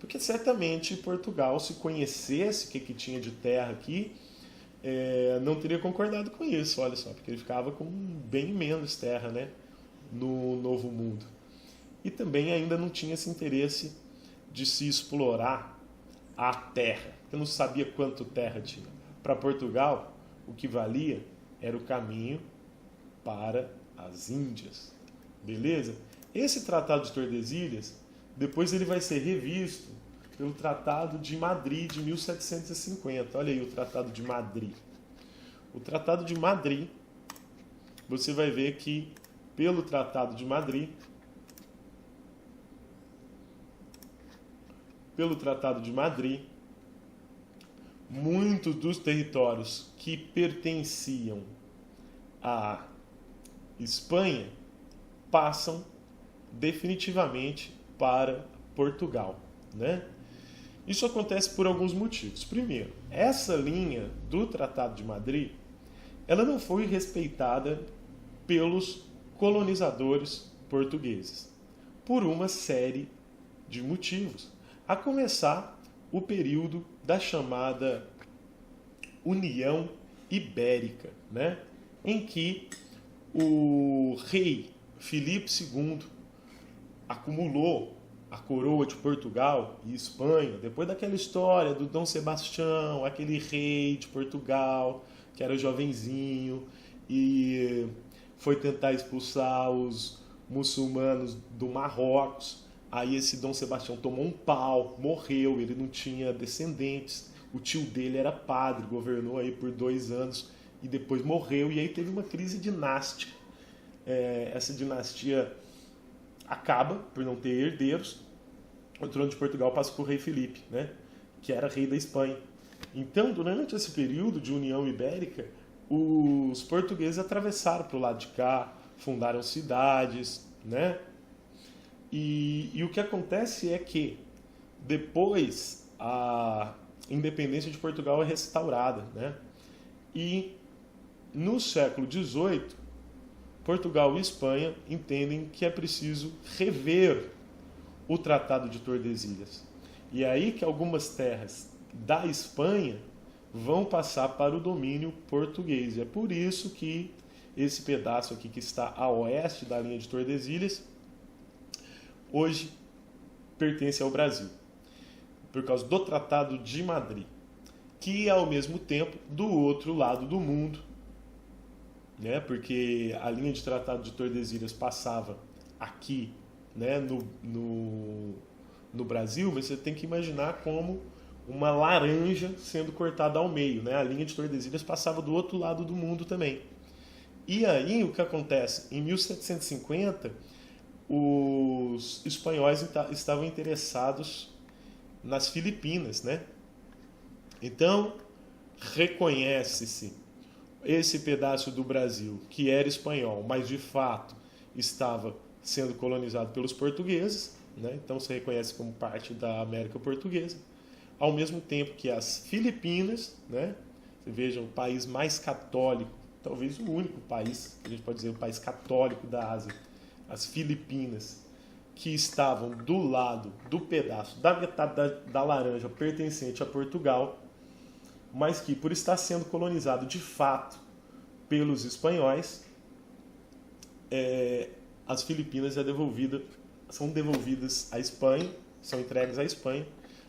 Porque certamente Portugal, se conhecesse o que tinha de terra aqui, não teria concordado com isso, olha só, porque ele ficava com bem menos terra, né, no Novo Mundo. E também ainda não tinha esse interesse de se explorar a terra, porque não sabia quanto terra tinha. Para Portugal, o que valia era o caminho para as Índias, beleza? Esse Tratado de Tordesilhas, depois ele vai ser revisto pelo Tratado de Madrid de 1750. Olha aí o Tratado de Madrid. O Tratado de Madrid, você vai ver que pelo Tratado de Madrid, muitos dos territórios que pertenciam a Espanha passam definitivamente para Portugal, né? Isso acontece por alguns motivos. Primeiro, essa linha do Tratado de Madrid, ela não foi respeitada pelos colonizadores portugueses, por uma série de motivos. A começar o período da chamada União Ibérica, né? Em que o rei Filipe II acumulou a coroa de Portugal e Espanha, depois daquela história do Dom Sebastião, aquele rei de Portugal, que era jovenzinho, e foi tentar expulsar os muçulmanos do Marrocos. Aí esse Dom Sebastião tomou um pau, morreu, ele não tinha descendentes, o tio dele era padre, governou aí por 2 anos e depois morreu, e aí teve uma crise dinástica. Essa dinastia acaba por não ter herdeiros, o trono de Portugal passa para o rei Filipe, né, que era rei da Espanha. Então, durante esse período de União Ibérica, os portugueses atravessaram para o lado de cá, fundaram cidades, né? E o que acontece é que depois a independência de Portugal é restaurada, né? E no século XVIII, Portugal e Espanha entendem que é preciso rever o Tratado de Tordesilhas. E é aí que algumas terras da Espanha vão passar para o domínio português. E é por isso que esse pedaço aqui que está a oeste da linha de Tordesilhas hoje pertence ao Brasil, por causa do Tratado de Madrid, que ao mesmo tempo do outro lado do mundo, né? Porque a linha de Tratado de Tordesilhas passava aqui, né, no Brasil, mas você tem que imaginar como uma laranja sendo cortada ao meio, né? A linha de Tordesilhas passava do outro lado do mundo também. E aí o que acontece? Em 1750, os espanhóis estavam interessados nas Filipinas, né? Então, reconhece-se esse pedaço do Brasil que era espanhol, mas de fato estava sendo colonizado pelos portugueses, né? Então se reconhece como parte da América Portuguesa, ao mesmo tempo que as Filipinas, né? Você veja, o país mais católico, talvez o único país, a gente pode dizer o país católico da Ásia, as Filipinas, que estavam do lado do pedaço da metade da laranja pertencente a Portugal, mas que por estar sendo colonizado de fato pelos espanhóis, as Filipinas são devolvidas à Espanha, são entregues à Espanha,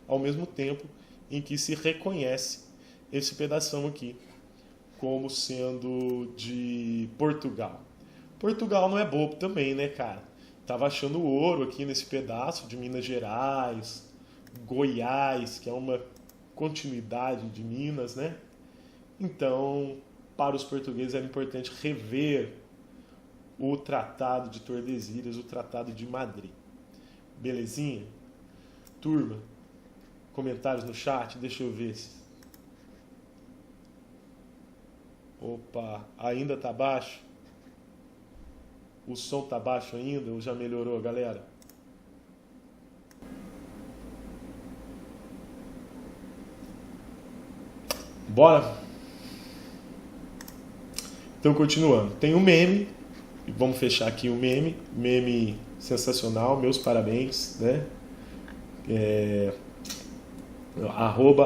ao mesmo tempo em que se reconhece esse pedação aqui como sendo de Portugal. Portugal não é bobo também, né, cara? Tava achando ouro aqui nesse pedaço de Minas Gerais, Goiás, que é uma continuidade de Minas, né? Então, para os portugueses era importante rever o Tratado de Tordesilhas, o Tratado de Madrid. Belezinha? Turma, comentários no chat, deixa eu ver. Opa, ainda tá baixo? O som tá baixo ainda ou já melhorou, galera? Bora? Então, continuando. Tem um meme, vamos fechar aqui o meme. Meme sensacional, meus parabéns, né?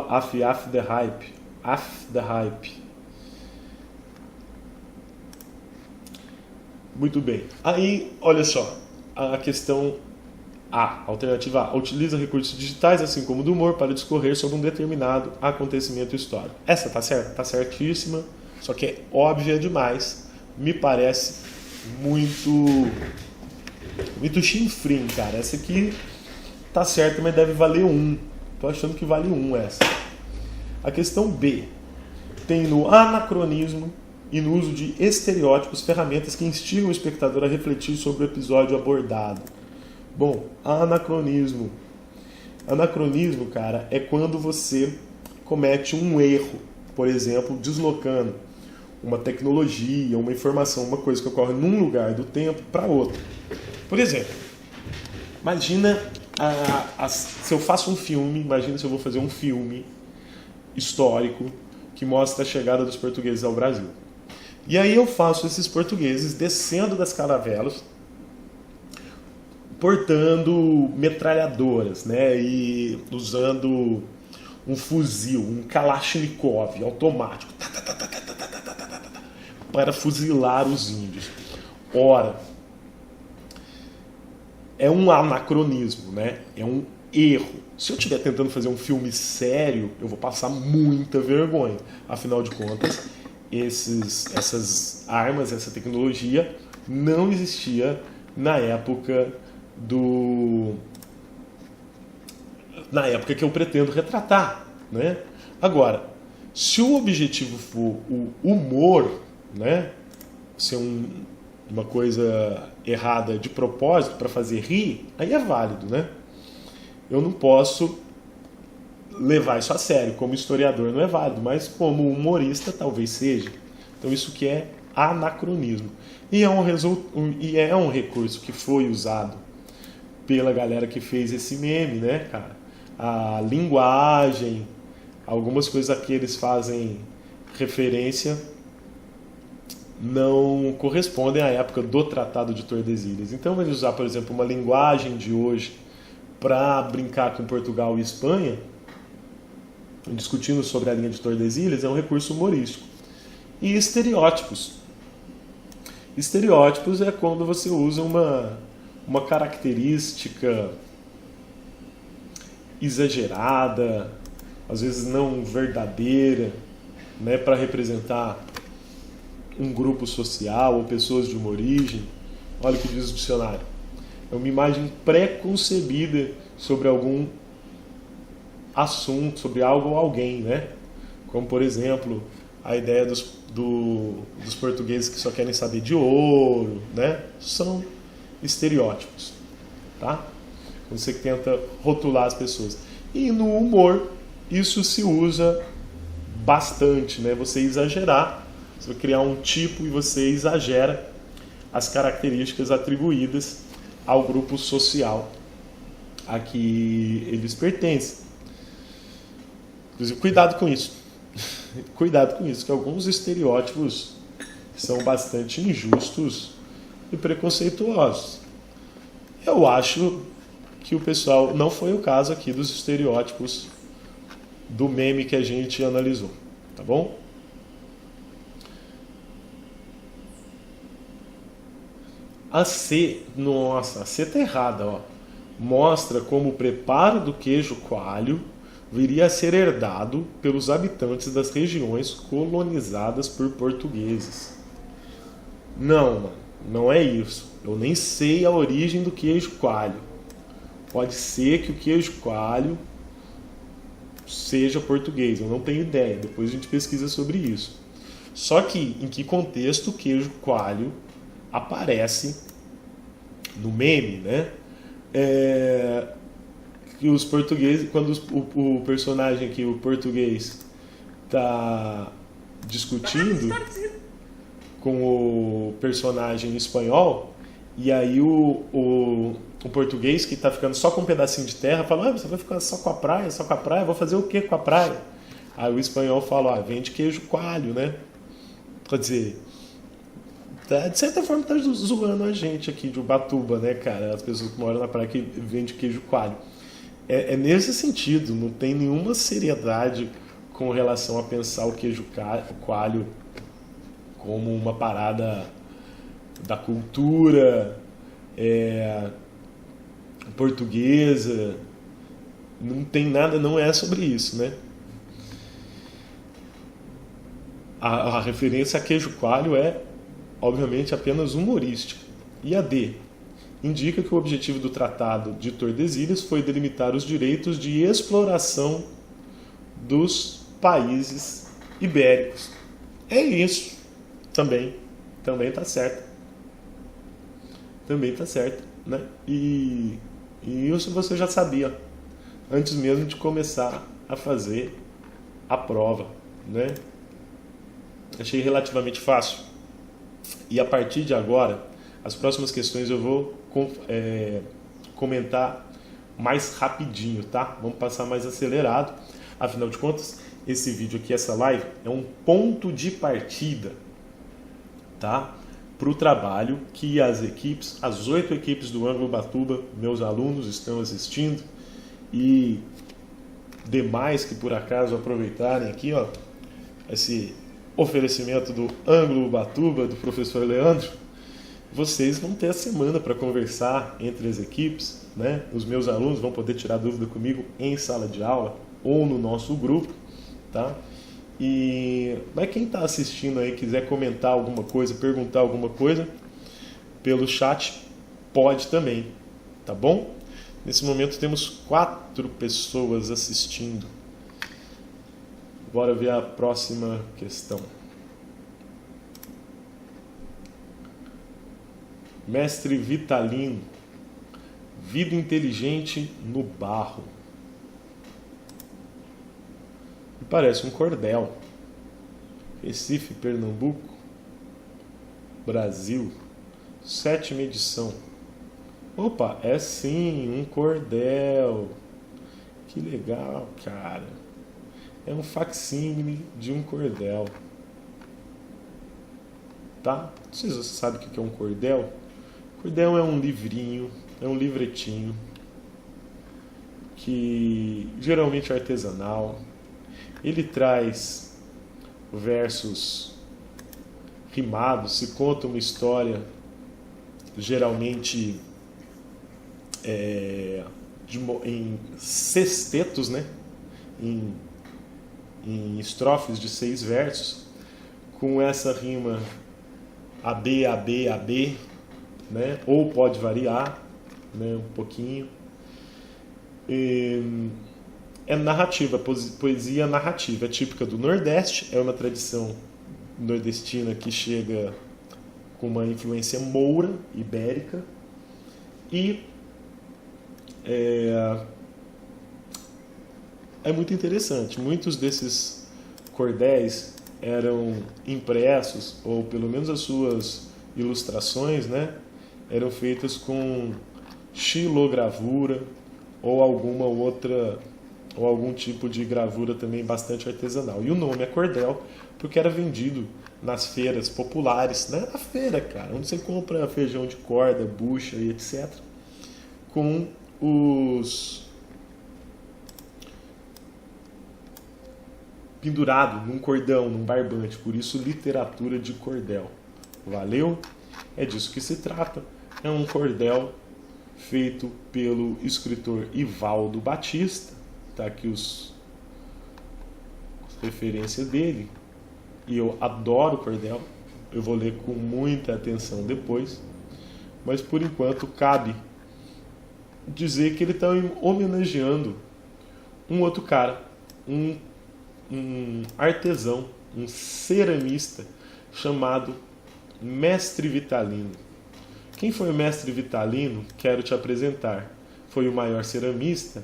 @afthehype. afthehype. Muito bem. Aí, olha só, a questão A, alternativa A, utiliza recursos digitais, assim como do humor, para discorrer sobre um determinado acontecimento histórico. Essa tá certa? Tá certíssima, só que é óbvia demais. Me parece muito chinfrim, cara. Essa aqui tá certa, mas deve valer 1. Tô achando que vale 1 essa. A questão B, tem no anacronismo e no uso de estereótipos, ferramentas que instigam o espectador a refletir sobre o episódio abordado. Bom, anacronismo. Anacronismo, cara, é quando você comete um erro, por exemplo, deslocando uma tecnologia, uma informação, uma coisa que ocorre num lugar do tempo para outro. Por exemplo, imagina se eu faço um filme, imagina se eu vou fazer um filme histórico que mostra a chegada dos portugueses ao Brasil. E aí eu faço esses portugueses descendo das caravelas, portando metralhadoras, né, e usando um fuzil, um Kalashnikov automático, para fuzilar os índios. Ora, é um anacronismo, né? É um erro. Se eu estiver tentando fazer um filme sério, eu vou passar muita vergonha. Afinal de contas, essas armas, essa tecnologia não existia na época que eu pretendo retratar, né? Agora, se o objetivo for o humor, né, ser uma coisa errada de propósito para fazer rir, aí é válido, né? Eu não posso levar isso a sério. Como historiador não é válido, mas como humorista talvez seja. Então isso que é anacronismo. E é um recurso que foi usado pela galera que fez esse meme, né, cara? A linguagem, algumas coisas a que eles fazem referência não correspondem à época do Tratado de Tordesilhas. Então, eles usar, por exemplo, uma linguagem de hoje para brincar com Portugal e Espanha, discutindo sobre a linha de Tordesilhas, é um recurso humorístico. E estereótipos. Estereótipos é quando você usa uma característica exagerada, às vezes não verdadeira, né, para representar um grupo social ou pessoas de uma origem. Olha o que diz o dicionário. É uma imagem pré-concebida sobre algum assunto, sobre algo ou alguém, né? Como, por exemplo, a ideia dos portugueses que só querem saber de ouro, né? São estereótipos, tá? Você tenta rotular as pessoas. E no humor, isso se usa bastante, né? Você exagerar, você vai criar um tipo e você exagera as características atribuídas ao grupo social a que eles pertencem. Inclusive, cuidado com isso. Cuidado com isso, que alguns estereótipos são bastante injustos e preconceituosos. Eu acho que o pessoal... Não foi o caso aqui dos estereótipos do meme que a gente analisou, tá bom? A C, nossa, a C tá errada, ó. Mostra como o preparo do queijo coalho viria a ser herdado pelos habitantes das regiões colonizadas por portugueses. Não, mano, não é isso. Eu nem sei a origem do queijo coalho. Pode ser que o queijo coalho seja português, eu não tenho ideia. Depois a gente pesquisa sobre isso. Só que em que contexto o queijo coalho aparece no meme, né? Que os portugueses, quando o personagem aqui, o português, tá discutindo com o personagem espanhol, e aí o português que tá ficando só com um pedacinho de terra fala: você vai ficar só com a praia, vou fazer o que com a praia? Aí o espanhol fala: vende queijo coalho, né? Quer dizer, de certa forma tá zoando a gente aqui de Ubatuba, né, cara? As pessoas que moram na praia que vendem queijo coalho. É nesse sentido, não tem nenhuma seriedade com relação a pensar o queijo coalho como uma parada da cultura portuguesa. Não tem nada, não é sobre isso, né? A referência a queijo coalho é, obviamente, apenas humorística. E a D indica que o objetivo do Tratado de Tordesilhas foi delimitar os direitos de exploração dos países ibéricos. É isso. Também está certo. Também está certo, né? E isso você já sabia antes mesmo de começar a fazer a prova, né? achei relativamente fácil. E a partir de agora, as próximas questões eu vou comentar mais rapidinho, tá? Vamos passar mais acelerado. Afinal de contas, esse vídeo aqui, essa live, é um ponto de partida, tá? Para o trabalho que as equipes, as 8 equipes do Ângulo Ubatuba, meus alunos estão assistindo, e demais que por acaso aproveitarem aqui, ó, esse oferecimento do Ângulo Ubatuba, do professor Leandro, vocês vão ter a semana para conversar entre as equipes, né? Os meus alunos vão poder tirar dúvida comigo em sala de aula ou no nosso grupo, tá? Mas quem está assistindo aí quiser comentar alguma coisa, perguntar alguma coisa pelo chat, pode também, tá bom? Nesse momento temos 4 pessoas assistindo. Bora ver a próxima questão. Mestre Vitalino, vida inteligente no barro. Me parece um cordel. Recife, Pernambuco, Brasil, 7ª edição. Opa, é sim, um cordel. Que legal, cara. É um facsímile de um cordel. Tá? Vocês sabem o que é um cordel? Cordel é um livrinho, é um livretinho que geralmente é artesanal. Ele traz versos rimados, se conta uma história geralmente em sextetos, né? Em estrofes de 6 versos, com essa rima AB, AB, AB, né? Ou pode variar, né? Um pouquinho. É narrativa, poesia narrativa, é típica do Nordeste, é uma tradição nordestina que chega com uma influência moura, ibérica, e é muito interessante. Muitos desses cordéis eram impressos, ou pelo menos as suas ilustrações, né, eram feitas com xilogravura ou alguma outra, ou algum tipo de gravura também bastante artesanal. E o nome é cordel porque era vendido nas feiras populares, né? Na feira, cara, onde você compra feijão de corda, bucha e etc. Com os pendurado num cordão, num barbante, por isso literatura de cordel. Valeu? É disso que se trata. É um cordel feito pelo escritor Ivaldo Batista. Tá aqui as referências dele. E eu adoro cordel. Eu vou ler com muita atenção depois. Mas por enquanto cabe dizer que ele está homenageando um outro cara, um artesão, um ceramista chamado Mestre Vitalino. Quem foi o Mestre Vitalino? Quero te apresentar. Foi o maior ceramista,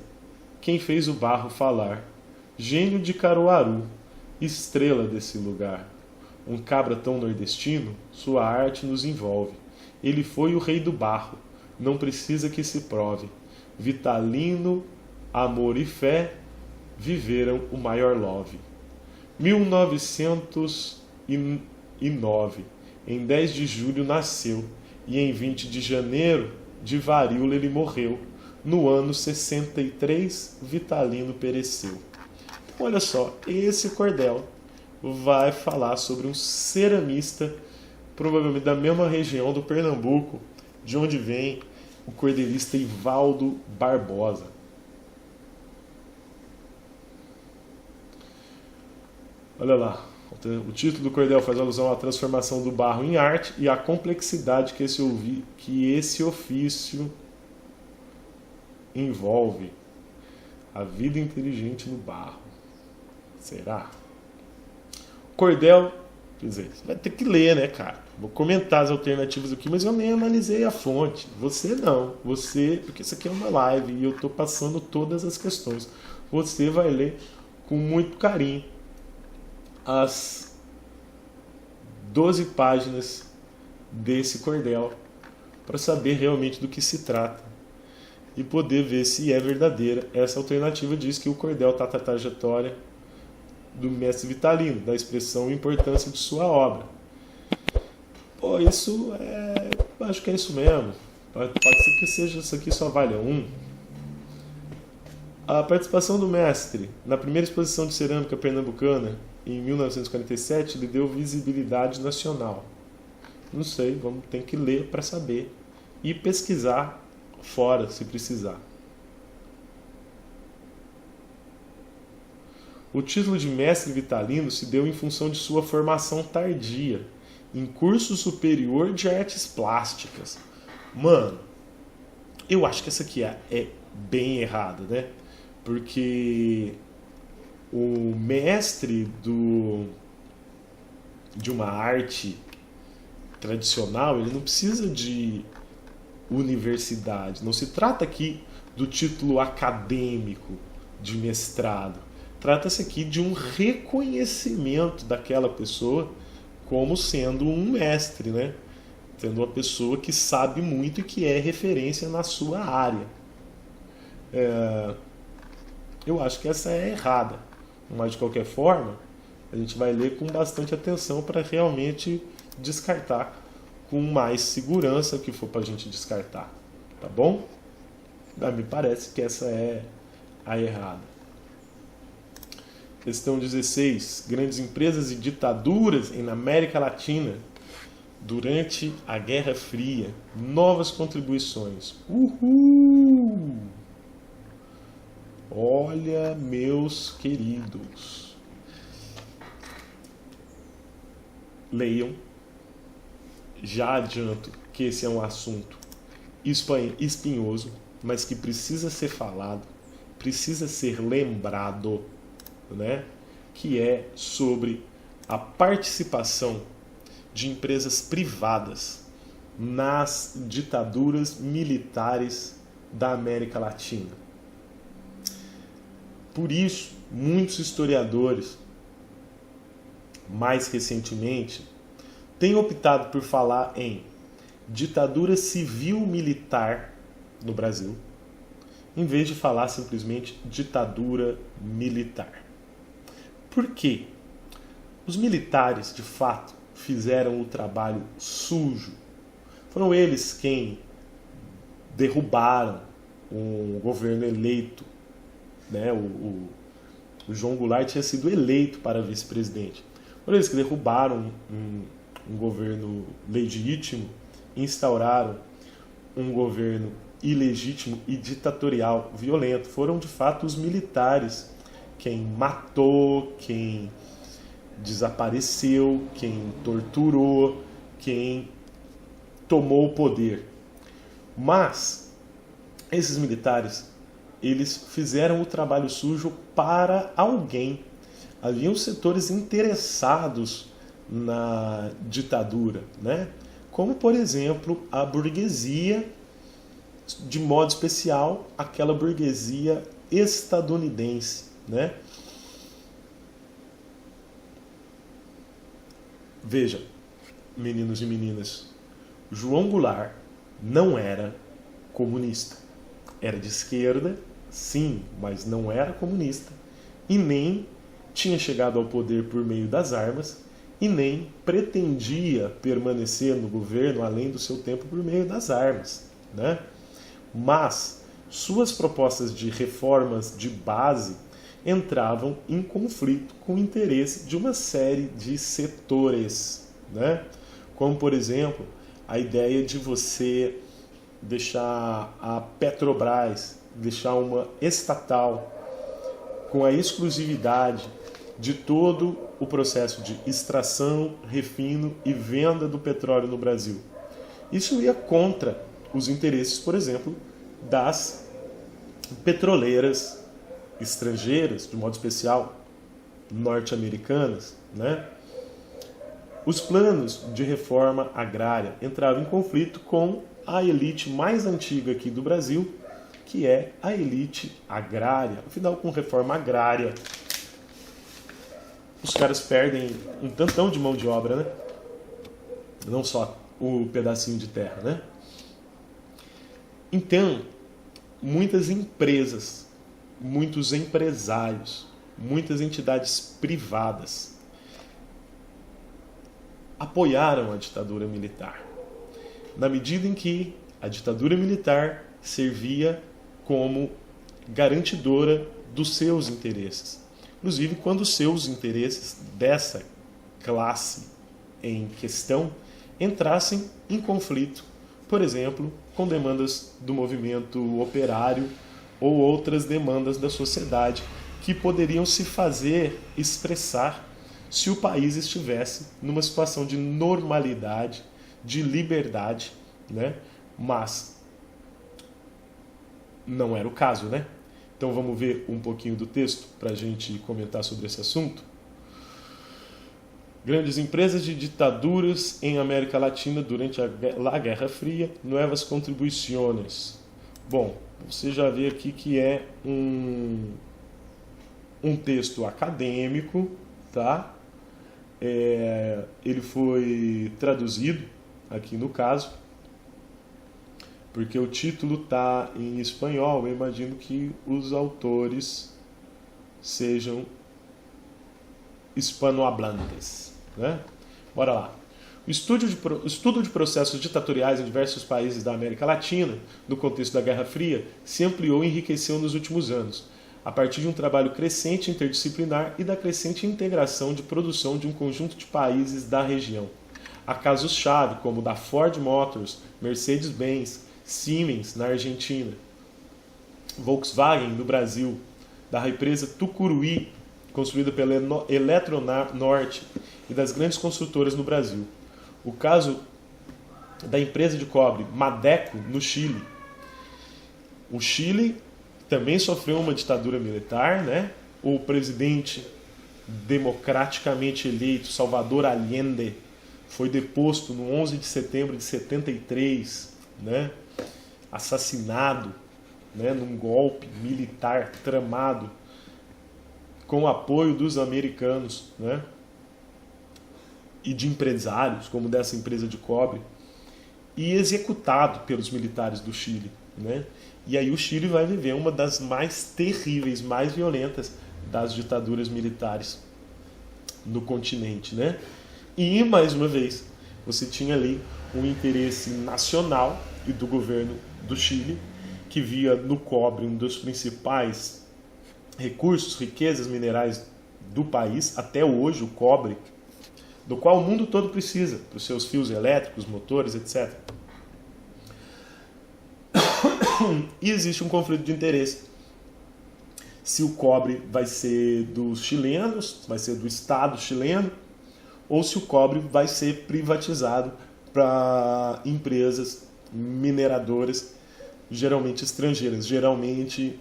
quem fez o barro falar. Gênio de Caruaru, estrela desse lugar. Um cabra tão nordestino, sua arte nos envolve. Ele foi o rei do barro, não precisa que se prove. Vitalino, amor e fé, viveram o maior love. 1909, em 10 de julho nasceu, e em 20 de janeiro, de varíola ele morreu. No ano 63, Vitalino pereceu. Então, olha só, esse cordel vai falar sobre um ceramista, provavelmente da mesma região do Pernambuco, de onde vem o cordelista Ivaldo Barbosa. Olha lá, o título do cordel faz alusão à transformação do barro em arte e à complexidade que esse ofício envolve. A vida inteligente no barro. Será? Cordel, quer dizer, você vai ter que ler, né, cara? Vou comentar as alternativas aqui, mas eu nem analisei a fonte. Você não. Você, porque isso aqui é uma live e eu estou passando todas as questões. Você vai ler com muito carinho as 12 páginas desse cordel para saber realmente do que se trata e poder ver se é verdadeira. Essa alternativa diz que o cordel trata a trajetória do mestre Vitalino, da expressão e importância de sua obra. Pô, isso é... acho que é isso mesmo. Pode ser que seja isso aqui só valha 1. A participação do mestre na primeira exposição de cerâmica pernambucana, em 1947, lhe deu visibilidade nacional. Não sei, ter que ler para saber. E pesquisar fora, se precisar. O título de mestre Vitalino se deu em função de sua formação tardia, em curso superior de artes plásticas. Mano, eu acho que essa aqui é bem errada, né? Porque o mestre de uma arte tradicional, ele não precisa de universidade. Não se trata aqui do título acadêmico de mestrado. Trata-se aqui de um reconhecimento daquela pessoa como sendo um mestre, né? Sendo uma pessoa que sabe muito e que é referência na sua área. Eu acho que essa é errada. Mas, de qualquer forma, a gente vai ler com bastante atenção para realmente descartar com mais segurança o que for para a gente descartar. Tá bom? Me parece que essa é a errada. Questão 16. Grandes empresas e ditaduras na América Latina durante a Guerra Fria. Novas contribuições. Uhul! Olha, meus queridos. Leiam. Já adianto que esse é um assunto espinhoso, mas que precisa ser falado, precisa ser lembrado, né? Que é sobre a participação de empresas privadas nas ditaduras militares da América Latina. Por isso, muitos historiadores, mais recentemente, têm optado por falar em ditadura civil-militar no Brasil, em vez de falar simplesmente ditadura militar. Por quê? Os militares, de fato, fizeram o trabalho sujo. Foram eles quem derrubaram um governo eleito, né? O João Goulart tinha sido eleito para vice-presidente. Foram eles que derrubaram um governo legítimo, instauraram um governo ilegítimo e ditatorial, violento. Foram, de fato, os militares quem matou, quem desapareceu, quem torturou, quem tomou o poder. Mas esses militares, eles fizeram o trabalho sujo para alguém. Haviam setores interessados na ditadura, né? Como, por exemplo, a burguesia, de modo especial, aquela burguesia estadunidense, né? Veja, meninos e meninas, João Goulart não era comunista. Era de esquerda, sim, mas não era comunista. E nem tinha chegado ao poder por meio das armas, e nem pretendia permanecer no governo além do seu tempo por meio das armas, né? Mas suas propostas de reformas de base entravam em conflito com o interesse de uma série de setores, né? Como, por exemplo, a ideia de você deixar a Petrobras, deixar uma estatal com a exclusividade de todo o processo de extração, refino e venda do petróleo no Brasil. Isso ia contra os interesses, por exemplo, das petroleiras estrangeiras, de modo especial norte-americanas, né? Os planos de reforma agrária entravam em conflito com a elite mais antiga aqui do Brasil, que é a elite agrária. Afinal, com reforma agrária, os caras perdem um tantão de mão de obra, né? não só o pedacinho de terra, né? Então, muitas empresas, muitos empresários, muitas entidades privadas apoiaram a ditadura militar, na medida em que a ditadura militar servia como garantidora dos seus interesses. Inclusive, quando os seus interesses dessa classe em questão entrassem em conflito, por exemplo, com demandas do movimento operário ou outras demandas da sociedade que poderiam se fazer expressar se o país estivesse numa situação de normalidade, de liberdade, né? Mas não era o caso, né? Então vamos ver um pouquinho do texto para a gente comentar sobre esse assunto. Grandes empresas de ditaduras em América Latina durante a Guerra Fria, novas contribuições. Bom, você já vê aqui que é um texto acadêmico, tá? Ele foi traduzido aqui no caso, porque o título está em espanhol. Eu imagino que os autores sejam hispanohablantes, né? Bora lá. O estudo de processos ditatoriais em diversos países da América Latina, no contexto da Guerra Fria, se ampliou e enriqueceu nos últimos anos, a partir de um trabalho crescente interdisciplinar e da crescente integração de produção de um conjunto de países da região. Há casos-chave, como o da Ford Motors, Mercedes-Benz, Siemens, na Argentina, Volkswagen, no Brasil, da represa Tucuruí, construída pela Eletronorte, e das grandes construtoras no Brasil. O caso da empresa de cobre Madeco, no Chile. O Chile também sofreu uma ditadura militar, né? O presidente democraticamente eleito, Salvador Allende, foi deposto no 11 de setembro de 73, né? Assassinado, né? Num golpe militar tramado com o apoio dos americanos, né? E de empresários, como dessa empresa de cobre, e executado pelos militares do Chile, né? E aí o Chile vai viver uma das mais terríveis, mais violentas das ditaduras militares no continente, né? E, mais uma vez, você tinha ali um interesse nacional e do governo do Chile, que via no cobre um dos principais recursos, riquezas minerais do país, até hoje o cobre, do qual o mundo todo precisa, para os seus fios elétricos, motores, etc. E existe um conflito de interesse. Se o cobre vai ser dos chilenos, vai ser do Estado chileno, ou se o cobre vai ser privatizado para empresas mineradoras, geralmente estrangeiras, geralmente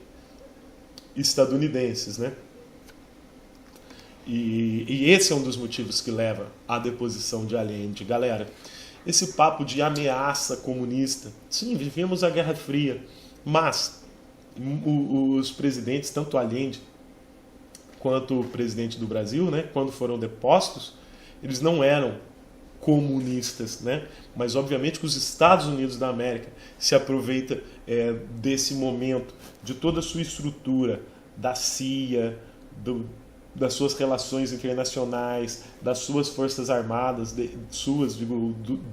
estadunidenses, né? E esse é um dos motivos que leva à deposição de Allende. Galera, esse papo de ameaça comunista, sim, vivemos a Guerra Fria, mas os presidentes, tanto Allende quanto o presidente do Brasil, né, quando foram depostos, eles não eram comunistas, né? Mas obviamente que os Estados Unidos da América se aproveita desse momento, de toda a sua estrutura, da CIA, das suas relações internacionais, das suas forças armadas,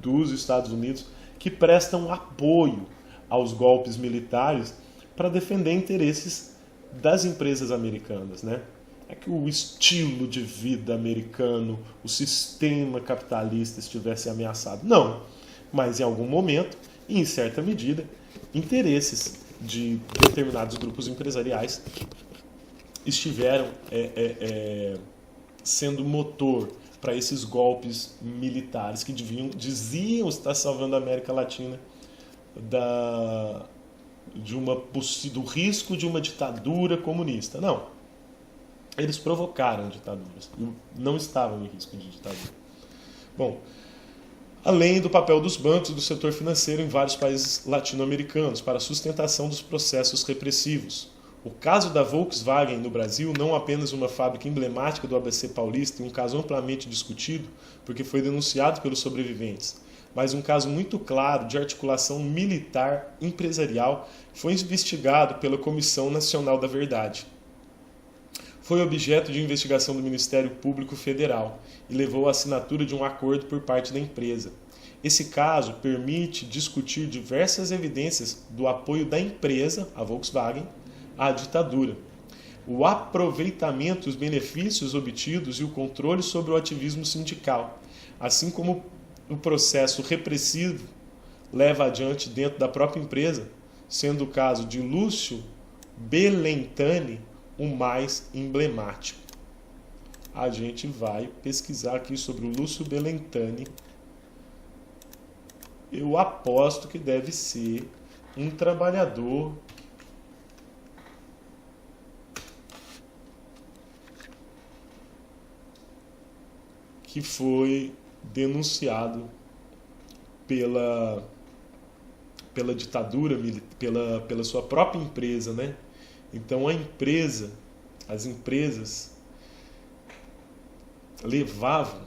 dos Estados Unidos, que prestam apoio aos golpes militares para defender interesses das empresas americanas, né? É que o estilo de vida americano, o sistema capitalista estivesse ameaçado. Não, mas em algum momento, e em certa medida, interesses de determinados grupos empresariais estiveram sendo motor para esses golpes militares que diziam estar salvando a América Latina do risco de uma ditadura comunista. Não. Eles provocaram ditaduras. Não estavam em risco de ditadura. Bom, além do papel dos bancos e do setor financeiro em vários países latino-americanos para a sustentação dos processos repressivos. O caso da Volkswagen no Brasil, não apenas uma fábrica emblemática do ABC paulista e um caso amplamente discutido, porque foi denunciado pelos sobreviventes, mas um caso muito claro de articulação militar empresarial, foi investigado pela Comissão Nacional da Verdade. Foi objeto de investigação do Ministério Público Federal e levou à assinatura de um acordo por parte da empresa. Esse caso permite discutir diversas evidências do apoio da empresa, a Volkswagen, à ditadura, o aproveitamento dos benefícios obtidos e o controle sobre o ativismo sindical, assim como o processo repressivo leva adiante dentro da própria empresa, sendo o caso de Lúcio Belentani o mais emblemático. A gente vai pesquisar aqui sobre o Lúcio Belentani. Eu aposto que deve ser um trabalhador que foi denunciado pela ditadura, pela sua própria empresa, né? Então as empresas levavam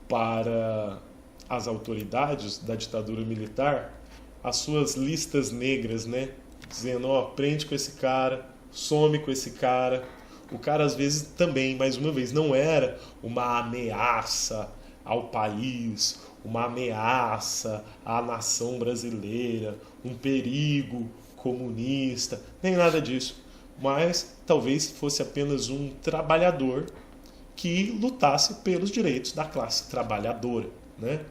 para as autoridades da ditadura militar as suas listas negras, né? Dizendo, ó, prende com esse cara, some com esse cara. O cara às vezes também, mais uma vez, não era uma ameaça ao país, uma ameaça à nação brasileira, um perigo comunista, nem nada disso. Mas talvez fosse apenas um trabalhador que lutasse pelos direitos da classe trabalhadora, né?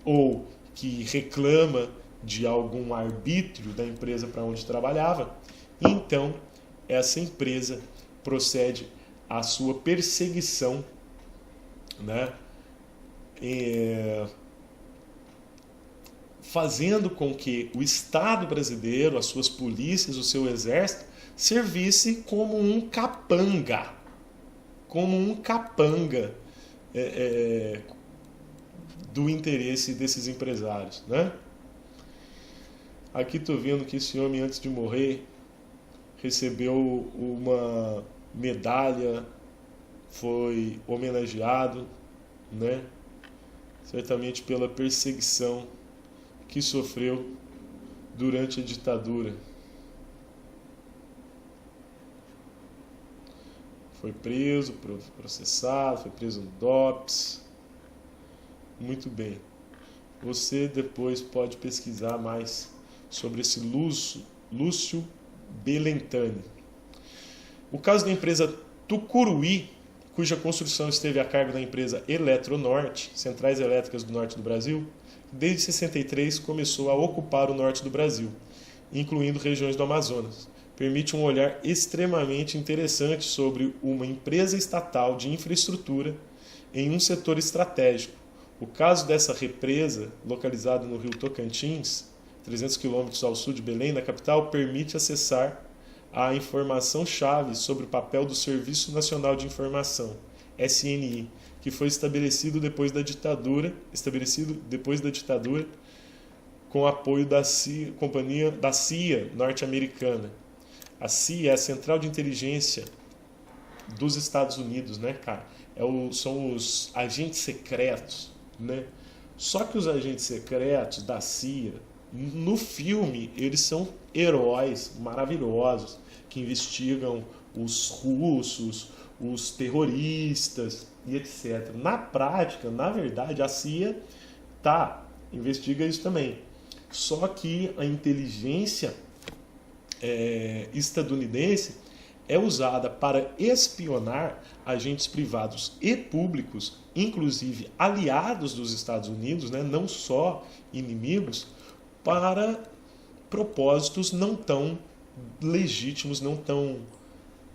Ou que reclama de algum arbítrio da empresa para onde trabalhava. Então, essa empresa procede à sua perseguição, né? Fazendo com que o Estado brasileiro, as suas polícias, o seu exército, servisse como um capanga, do interesse desses empresários, né? Aqui estou vendo que esse homem, antes de morrer, recebeu uma medalha, foi homenageado, né? Certamente pela perseguição que sofreu durante a ditadura. Foi preso, processado, foi preso no DOPS. Muito bem. Você depois pode pesquisar mais sobre esse Lúcio Belentani. O caso da empresa Tucuruí, cuja construção esteve a cargo da empresa Eletronorte, Centrais Elétricas do Norte do Brasil, desde 63 começou a ocupar o norte do Brasil, incluindo regiões do Amazonas. Permite um olhar extremamente interessante sobre uma empresa estatal de infraestrutura em um setor estratégico. O caso dessa represa, localizada no rio Tocantins, 300 quilômetros ao sul de Belém, na capital, permite acessar a informação-chave sobre o papel do Serviço Nacional de Informação, SNI, que foi estabelecido depois da ditadura, com apoio da CIA, companhia da CIA norte-americana. A CIA é a Central de Inteligência dos Estados Unidos, né, cara? São os agentes secretos, né? Só que os agentes secretos da CIA, no filme, eles são heróis maravilhosos que investigam os russos, os terroristas e etc. Na prática, na verdade, a CIA investiga isso também. Só que a inteligência estadunidense é usada para espionar agentes privados e públicos, inclusive aliados dos Estados Unidos, né, não só inimigos, para propósitos não tão legítimos, não tão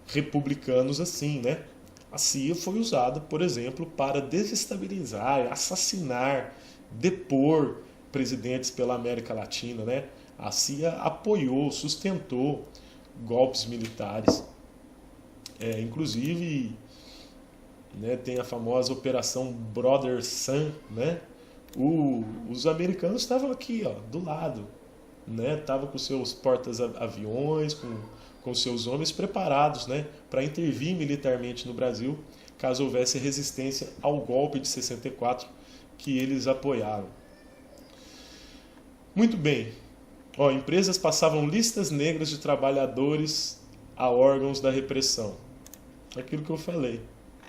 republicanos assim, né? A CIA foi usada, por exemplo, para desestabilizar, assassinar, depor presidentes pela América Latina, né? A CIA apoiou, sustentou golpes militares. Inclusive, né, tem a famosa Operação Brother Sun, né? Os americanos estavam aqui, ó, do lado, né? Estavam com seus portas-aviões, com com seus homens preparados, né, para intervir militarmente no Brasil, caso houvesse resistência ao golpe de 64 que eles apoiaram. Muito bem. Empresas passavam listas negras de trabalhadores a órgãos da repressão. Aquilo que eu falei,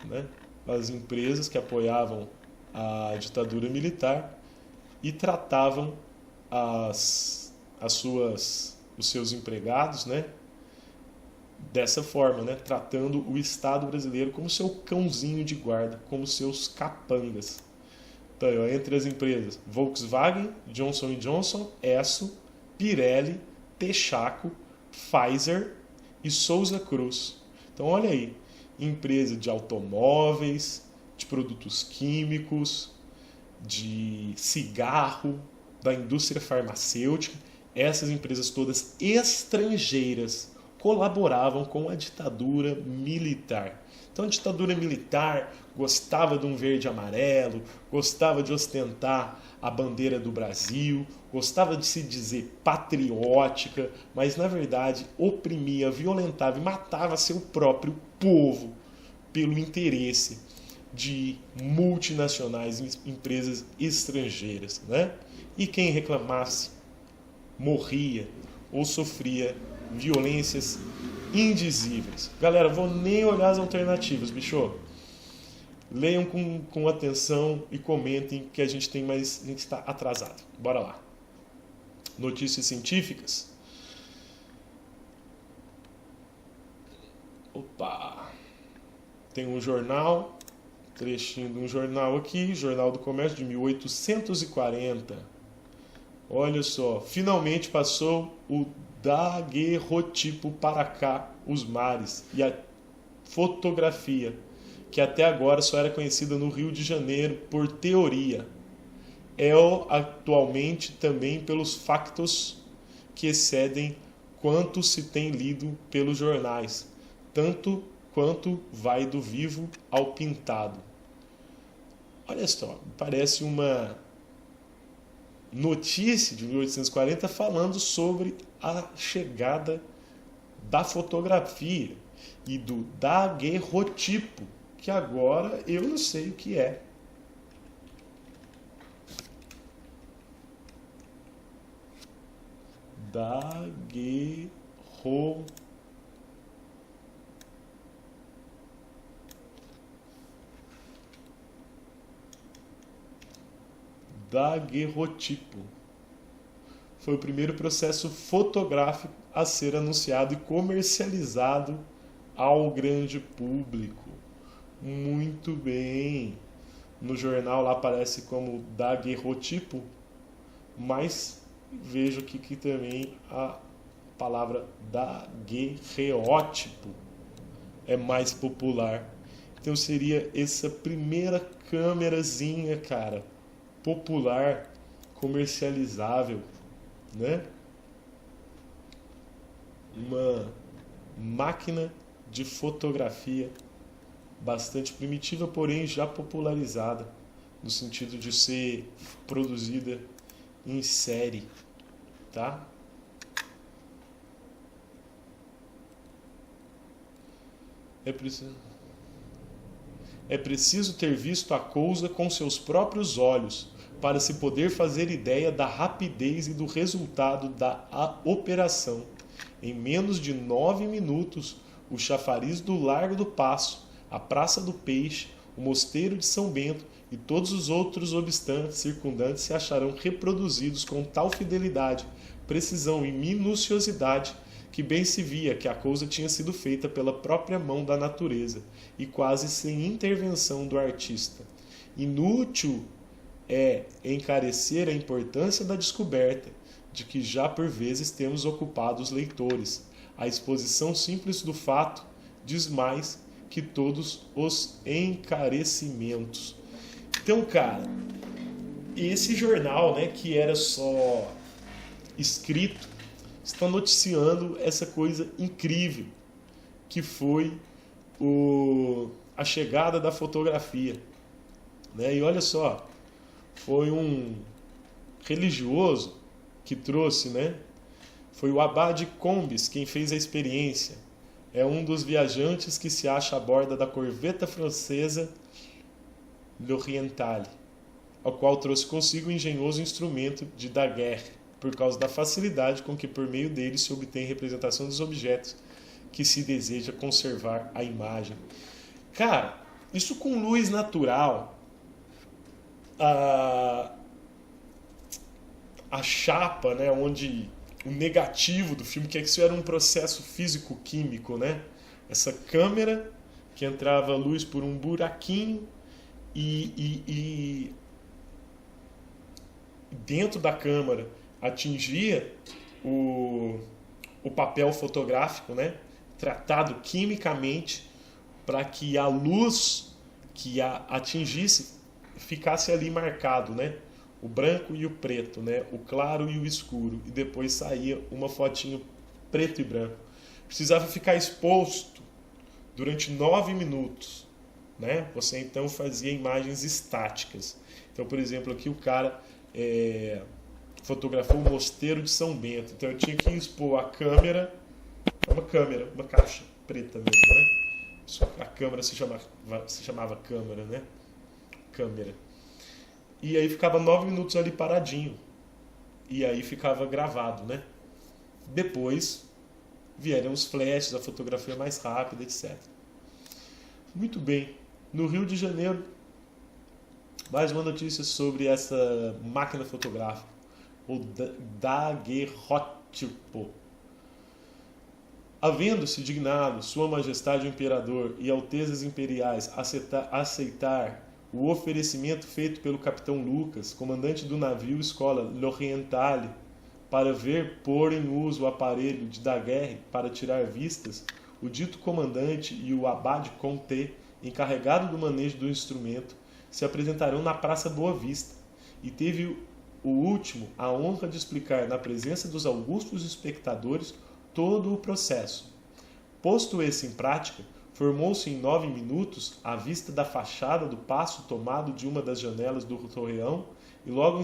né? As empresas que apoiavam a ditadura militar e tratavam os seus empregados, né, dessa forma, né, tratando o Estado brasileiro como seu cãozinho de guarda, como seus capangas. Então, entre as empresas Volkswagen, Johnson & Johnson, Esso, Pirelli, Texaco, Pfizer e Souza Cruz. Então, olha aí, empresa de automóveis, de produtos químicos, de cigarro, da indústria farmacêutica, essas empresas todas estrangeiras colaboravam com a ditadura militar. Então a ditadura militar gostava de um verde e amarelo, gostava de ostentar a bandeira do Brasil, gostava de se dizer patriótica, mas na verdade oprimia, violentava e matava seu próprio povo pelo interesse de multinacionais, empresas estrangeiras, né? E quem reclamasse morria ou sofria violências indizíveis. Galera, vou nem olhar as alternativas, bicho. Leiam com atenção e comentem que a gente está atrasado. Bora lá. Notícias científicas. Opa! Tem um jornal, trechinho de um jornal aqui, Jornal do Comércio de 1840. Olha só, finalmente passou o daguerrotipo para cá, os mares, e a fotografia, que até agora só era conhecida no Rio de Janeiro por teoria. É atualmente também pelos factos que excedem quanto se tem lido pelos jornais, tanto quanto vai do vivo ao pintado. Olha só, parece uma notícia de 1840 falando sobre a chegada da fotografia e do daguerrotipo, que agora eu não sei o que é. Daguerrotipo. Foi o primeiro processo fotográfico a ser anunciado e comercializado ao grande público. Muito bem. No jornal lá aparece como daguerrotipo, mas vejo aqui que também a palavra daguerreótipo é mais popular. Então seria essa primeira câmerazinha, cara, popular, comercializável, né? Uma máquina de fotografia bastante primitiva, porém já popularizada, no sentido de ser produzida em série, tá? É preciso ter visto a coisa com seus próprios olhos para se poder fazer ideia da rapidez e do resultado da operação. Em menos de 9 minutos, o chafariz do Largo do Paço, a Praça do Peixe, o Mosteiro de São Bento e todos os outros obstantes circundantes se acharão reproduzidos com tal fidelidade, precisão e minuciosidade que bem se via que a coisa tinha sido feita pela própria mão da natureza e quase sem intervenção do artista. Inútil é encarecer a importância da descoberta, de que já por vezes temos ocupado os leitores. A exposição simples do fato diz mais que todos os encarecimentos. Então, cara, esse jornal, né, que era só escrito, está noticiando essa coisa incrível que foi a chegada da fotografia, né? E olha só, foi um religioso que trouxe, né? Foi o Abade Combes quem fez a experiência. É um dos viajantes que se acha a bordo da corveta francesa L'Orientale, ao qual trouxe consigo o engenhoso instrumento de Daguerre, por causa da facilidade com que por meio dele se obtém representação dos objetos que se deseja conservar a imagem. Cara, isso com luz natural, a chapa, né, onde o negativo do filme, que isso era um processo físico-químico, né? Essa câmera que entrava luz por um buraquinho e dentro da câmera atingia o papel fotográfico, né? Tratado quimicamente para que a luz que a atingisse ficasse ali marcado, né? O branco e o preto, né? O claro e o escuro, e depois saía uma fotinho preto e branco. Precisava ficar exposto durante 9 minutos, né? Você então fazia imagens estáticas. Então, por exemplo, aqui o cara fotografou o Mosteiro de São Bento. Então eu tinha que expor a câmera, uma caixa preta mesmo, né? A câmera se chamava câmera, né? Câmera. E aí ficava 9 minutos ali paradinho. E aí ficava gravado, né? Depois vieram os flashes, a fotografia mais rápida, etc. Muito bem. No Rio de Janeiro, mais uma notícia sobre essa máquina fotográfica, o daguerreotipo. Havendo-se dignado Sua Majestade o Imperador e Altezas Imperiais aceitar o oferecimento feito pelo capitão Lucas, comandante do navio escola L'Orientale, para ver pôr em uso o aparelho de Daguerre para tirar vistas, o dito comandante e o abade Comte, encarregado do manejo do instrumento, se apresentarão na Praça Boa Vista, e teve o último a honra de explicar na presença dos augustos espectadores todo o processo. Posto esse em prática, formou-se em 9 minutos a vista da fachada do paço tomado de uma das janelas do torreão e logo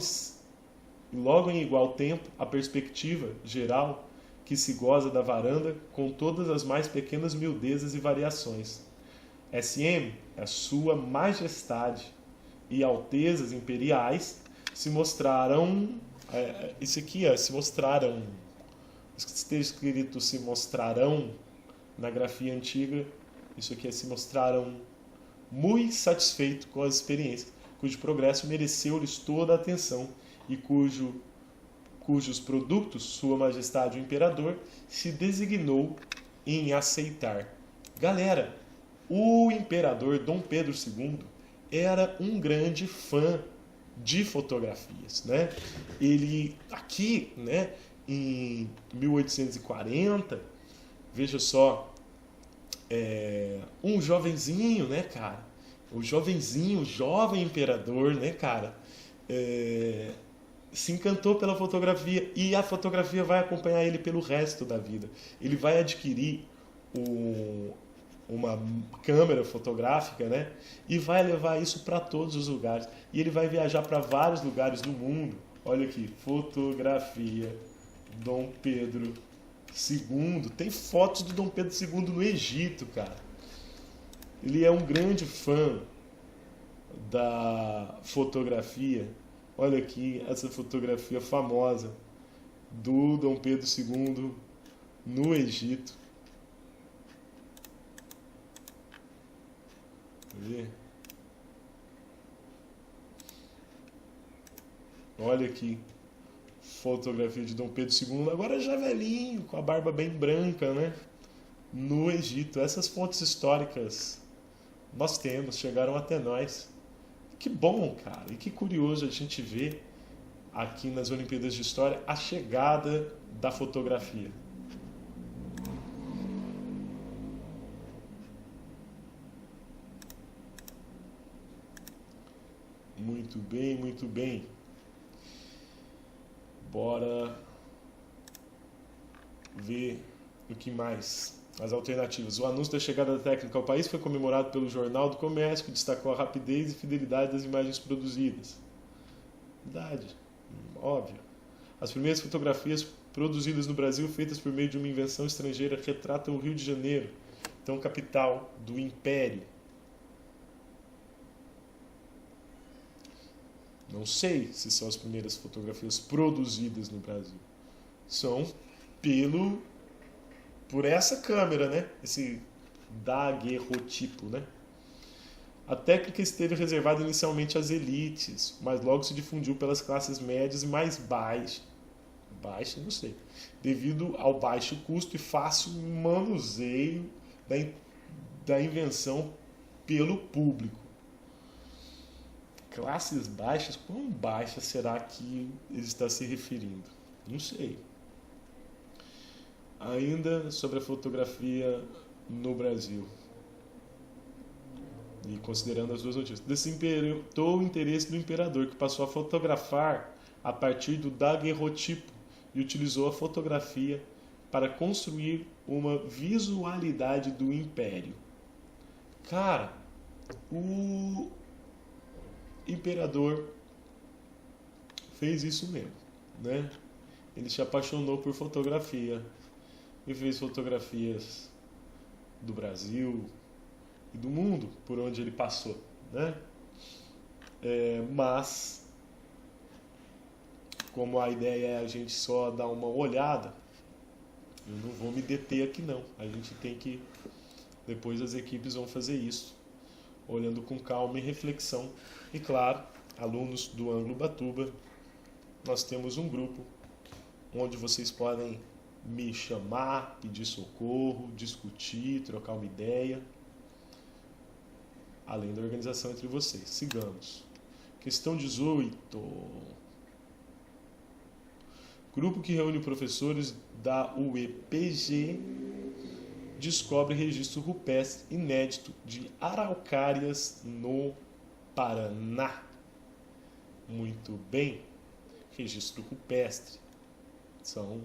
em igual tempo a perspectiva geral que se goza da varanda com todas as mais pequenas miudezas e variações. SM, a Sua Majestade e Altezas Imperiais se mostraram... isso aqui se mostraram... Esteja escrito se mostrarão na grafia antiga. Isso aqui se mostraram muito satisfeitos com as experiências, cujo progresso mereceu-lhes toda a atenção e cujos produtos Sua Majestade o Imperador se designou em aceitar. Galera, o Imperador Dom Pedro II era um grande fã de fotografias, né? Ele aqui, né, em 1840, veja só, um jovenzinho, né, cara? O jovem imperador, né, cara? Se encantou pela fotografia e a fotografia vai acompanhar ele pelo resto da vida. Ele vai adquirir uma câmera fotográfica, né? E vai levar isso para todos os lugares. E ele vai viajar para vários lugares do mundo. Olha aqui, fotografia Dom Pedro II. Tem fotos do Dom Pedro II no Egito, cara. Ele é um grande fã da fotografia. Olha aqui essa fotografia famosa do Dom Pedro II no Egito. Ver. Olha aqui, fotografia de Dom Pedro II, agora já velhinho, com a barba bem branca, né? No Egito. Essas fontes históricas nós temos, chegaram até nós. Que bom, cara, e que curioso a gente ver aqui nas Olimpíadas de História a chegada da fotografia. Muito bem, muito bem. Bora ver o que mais. As alternativas. O anúncio da chegada da técnica ao país foi comemorado pelo Jornal do Comércio, que destacou a rapidez e fidelidade das imagens produzidas. Verdade. Óbvio. As primeiras fotografias produzidas no Brasil, feitas por meio de uma invenção estrangeira, retratam o Rio de Janeiro, então capital do Império. Não sei se são as primeiras fotografias produzidas no Brasil. São por essa câmera, né? Esse daguerrotipo, né? A técnica esteve reservada inicialmente às elites, mas logo se difundiu pelas classes médias e mais baixas, não sei, devido ao baixo custo e fácil manuseio da invenção pelo público. Classes baixas? Quão baixa será que ele está se referindo? Não sei. Ainda sobre a fotografia no Brasil. E considerando as duas notícias. Despertou o interesse do imperador, que passou a fotografar a partir do daguerrotipo e utilizou a fotografia para construir uma visualidade do império. Cara, o imperador fez isso mesmo, né? Ele se apaixonou por fotografia e fez fotografias do Brasil e do mundo por onde ele passou, né? Mas como a ideia é a gente só dar uma olhada, eu não vou me deter aqui não. A gente tem que, depois as equipes vão fazer isso, olhando com calma e reflexão. E claro, alunos do Ângulo Ubatuba, nós temos um grupo onde vocês podem me chamar, pedir socorro, discutir, trocar uma ideia, além da organização entre vocês. Sigamos. Questão 18. Grupo que reúne professores da UEPG descobre registro rupestre inédito de araucárias no Paraná. Muito bem. Registro rupestre. São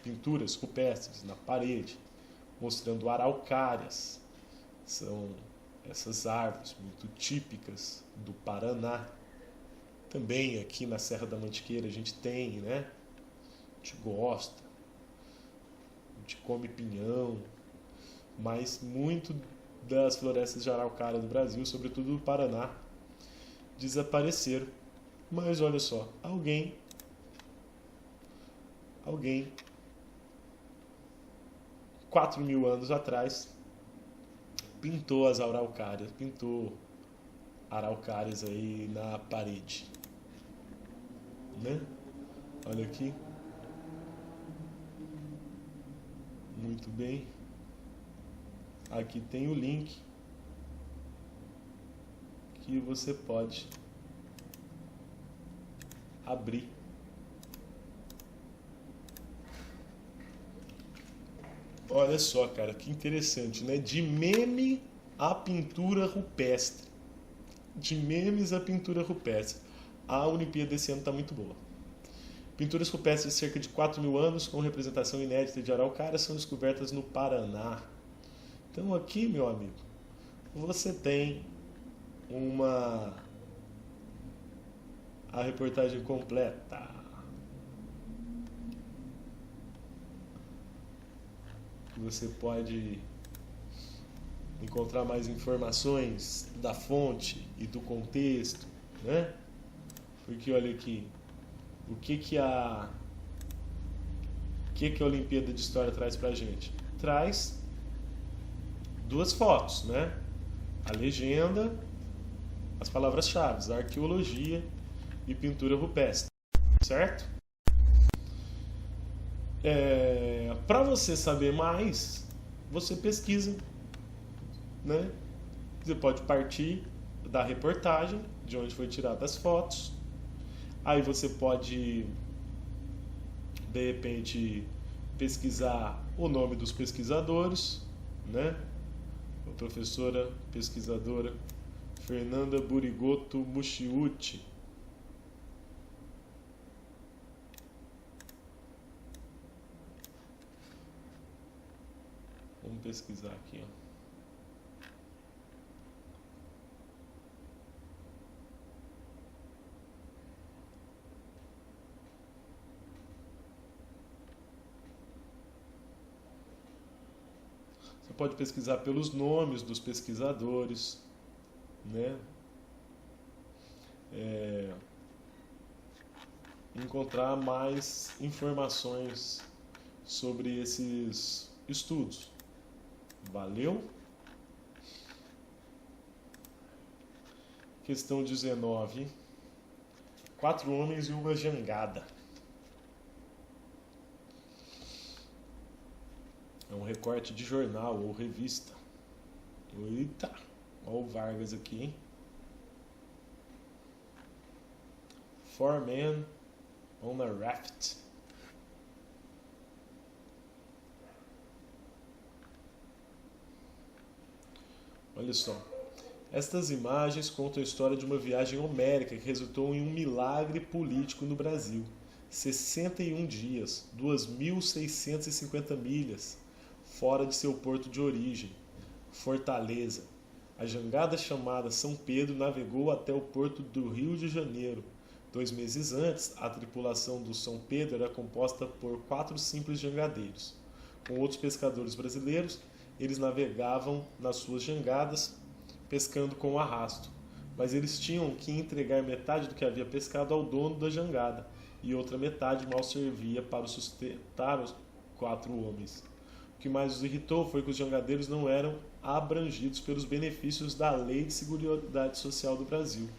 pinturas rupestres na parede, mostrando araucárias. São essas árvores muito típicas do Paraná. Também aqui na Serra da Mantiqueira a gente tem, né? A gente gosta, a gente come pinhão, mas muito das florestas de araucária do Brasil, sobretudo do Paraná, desapareceram. Mas olha só, alguém 4.000 anos atrás pintou as araucárias, pintou araucárias aí na parede, né? Olha aqui. Muito bem. Aqui tem o link que você pode abrir. Olha só, cara, que interessante, né? De meme à pintura rupestre. De memes à pintura rupestre. A Olimpíada desse ano está muito boa. Pinturas rupestres de cerca de 4.000 anos, com representação inédita de araucária, são descobertas no Paraná. Então aqui, meu amigo, você tem a reportagem completa. Você pode encontrar mais informações da fonte e do contexto, né? Porque olha aqui, o que a Olimpíada de História traz pra gente? Traz duas fotos, né? A legenda, as palavras-chave, arqueologia e pintura rupestre, certo? Para você saber mais, você pesquisa, né? Você pode partir da reportagem, de onde foi tirada as fotos. Aí você pode, de repente, pesquisar o nome dos pesquisadores, né? A professora pesquisadora Fernanda Burigoto Mushiuchi. Vamos pesquisar aqui, ó. Você pode pesquisar pelos nomes dos pesquisadores, né? Encontrar mais informações sobre esses estudos. Valeu? Questão 19. 4 homens e uma jangada. É um recorte de jornal ou revista. Eita! Olha o Vargas aqui, hein? 4 men on a raft. Olha só. Estas imagens contam a história de uma viagem homérica que resultou em um milagre político no Brasil. 61 dias, 2.650 milhas, fora de seu porto de origem, Fortaleza. A jangada chamada São Pedro navegou até o porto do Rio de Janeiro. 2 meses antes, a tripulação do São Pedro era composta por 4 simples jangadeiros. Com outros pescadores brasileiros, eles navegavam nas suas jangadas, pescando com arrasto. Mas eles tinham que entregar metade do que havia pescado ao dono da jangada, e outra metade mal servia para sustentar os 4 homens. O que mais os irritou foi que os jangadeiros não eram abrangidos pelos benefícios da Lei de Seguridade Social do Brasil.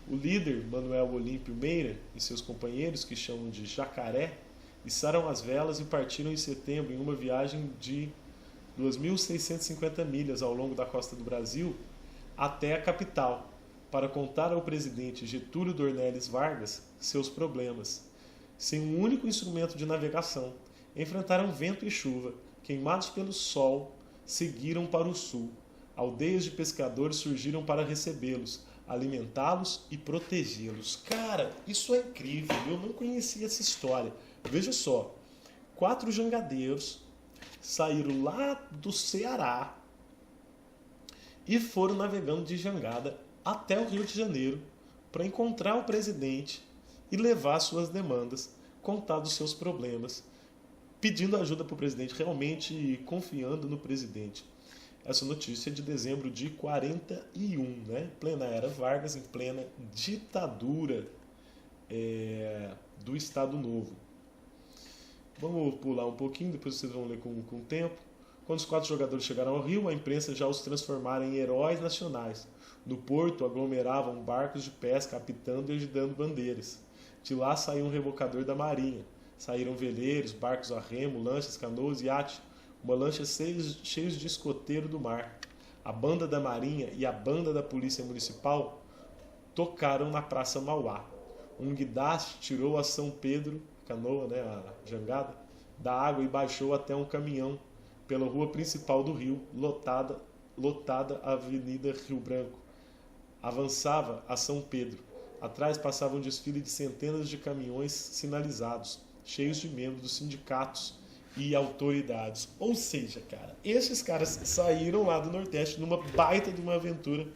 O líder, Manuel Olímpio Meira, e seus companheiros, que chamam de Jacaré, içaram as velas e partiram em setembro em uma viagem de 2.650 milhas ao longo da costa do Brasil até a capital, para contar ao presidente Getúlio Dornelles Vargas seus problemas. Sem um único instrumento de navegação, enfrentaram vento e chuva, queimados pelo sol, seguiram para o sul. Aldeias de pescadores surgiram para recebê-los, alimentá-los e protegê-los. Cara, isso é incrível, eu não conhecia essa história. Veja só, 4 jangadeiros saíram lá do Ceará e foram navegando de jangada até o Rio de Janeiro para encontrar o presidente e levar suas demandas, contar dos seus problemas, pedindo ajuda para o presidente, realmente confiando no presidente. Essa notícia é de dezembro de 41, né? Plena era Vargas, em plena ditadura do Estado Novo. Vamos pular um pouquinho, depois vocês vão ler com o tempo. Quando os 4 jogadores chegaram ao Rio, a imprensa já os transformara em heróis nacionais. No porto, aglomeravam barcos de pesca, apitando e agitando bandeiras. De lá saiu um rebocador da Marinha. Saíram veleiros, barcos a remo, lanchas, canoas e iate. Uma lancha cheia de escoteiro do mar. A banda da Marinha e a banda da Polícia Municipal tocaram na Praça Mauá. Um guindaste tirou a São Pedro, canoa, né, a jangada, da água e baixou até um caminhão pela rua principal do Rio, lotada a Avenida Rio Branco. Avançava a São Pedro. Atrás passava um desfile de centenas de caminhões sinalizados, cheios de membros dos sindicatos e autoridades. Ou seja, cara, esses caras saíram lá do Nordeste numa baita de uma aventura,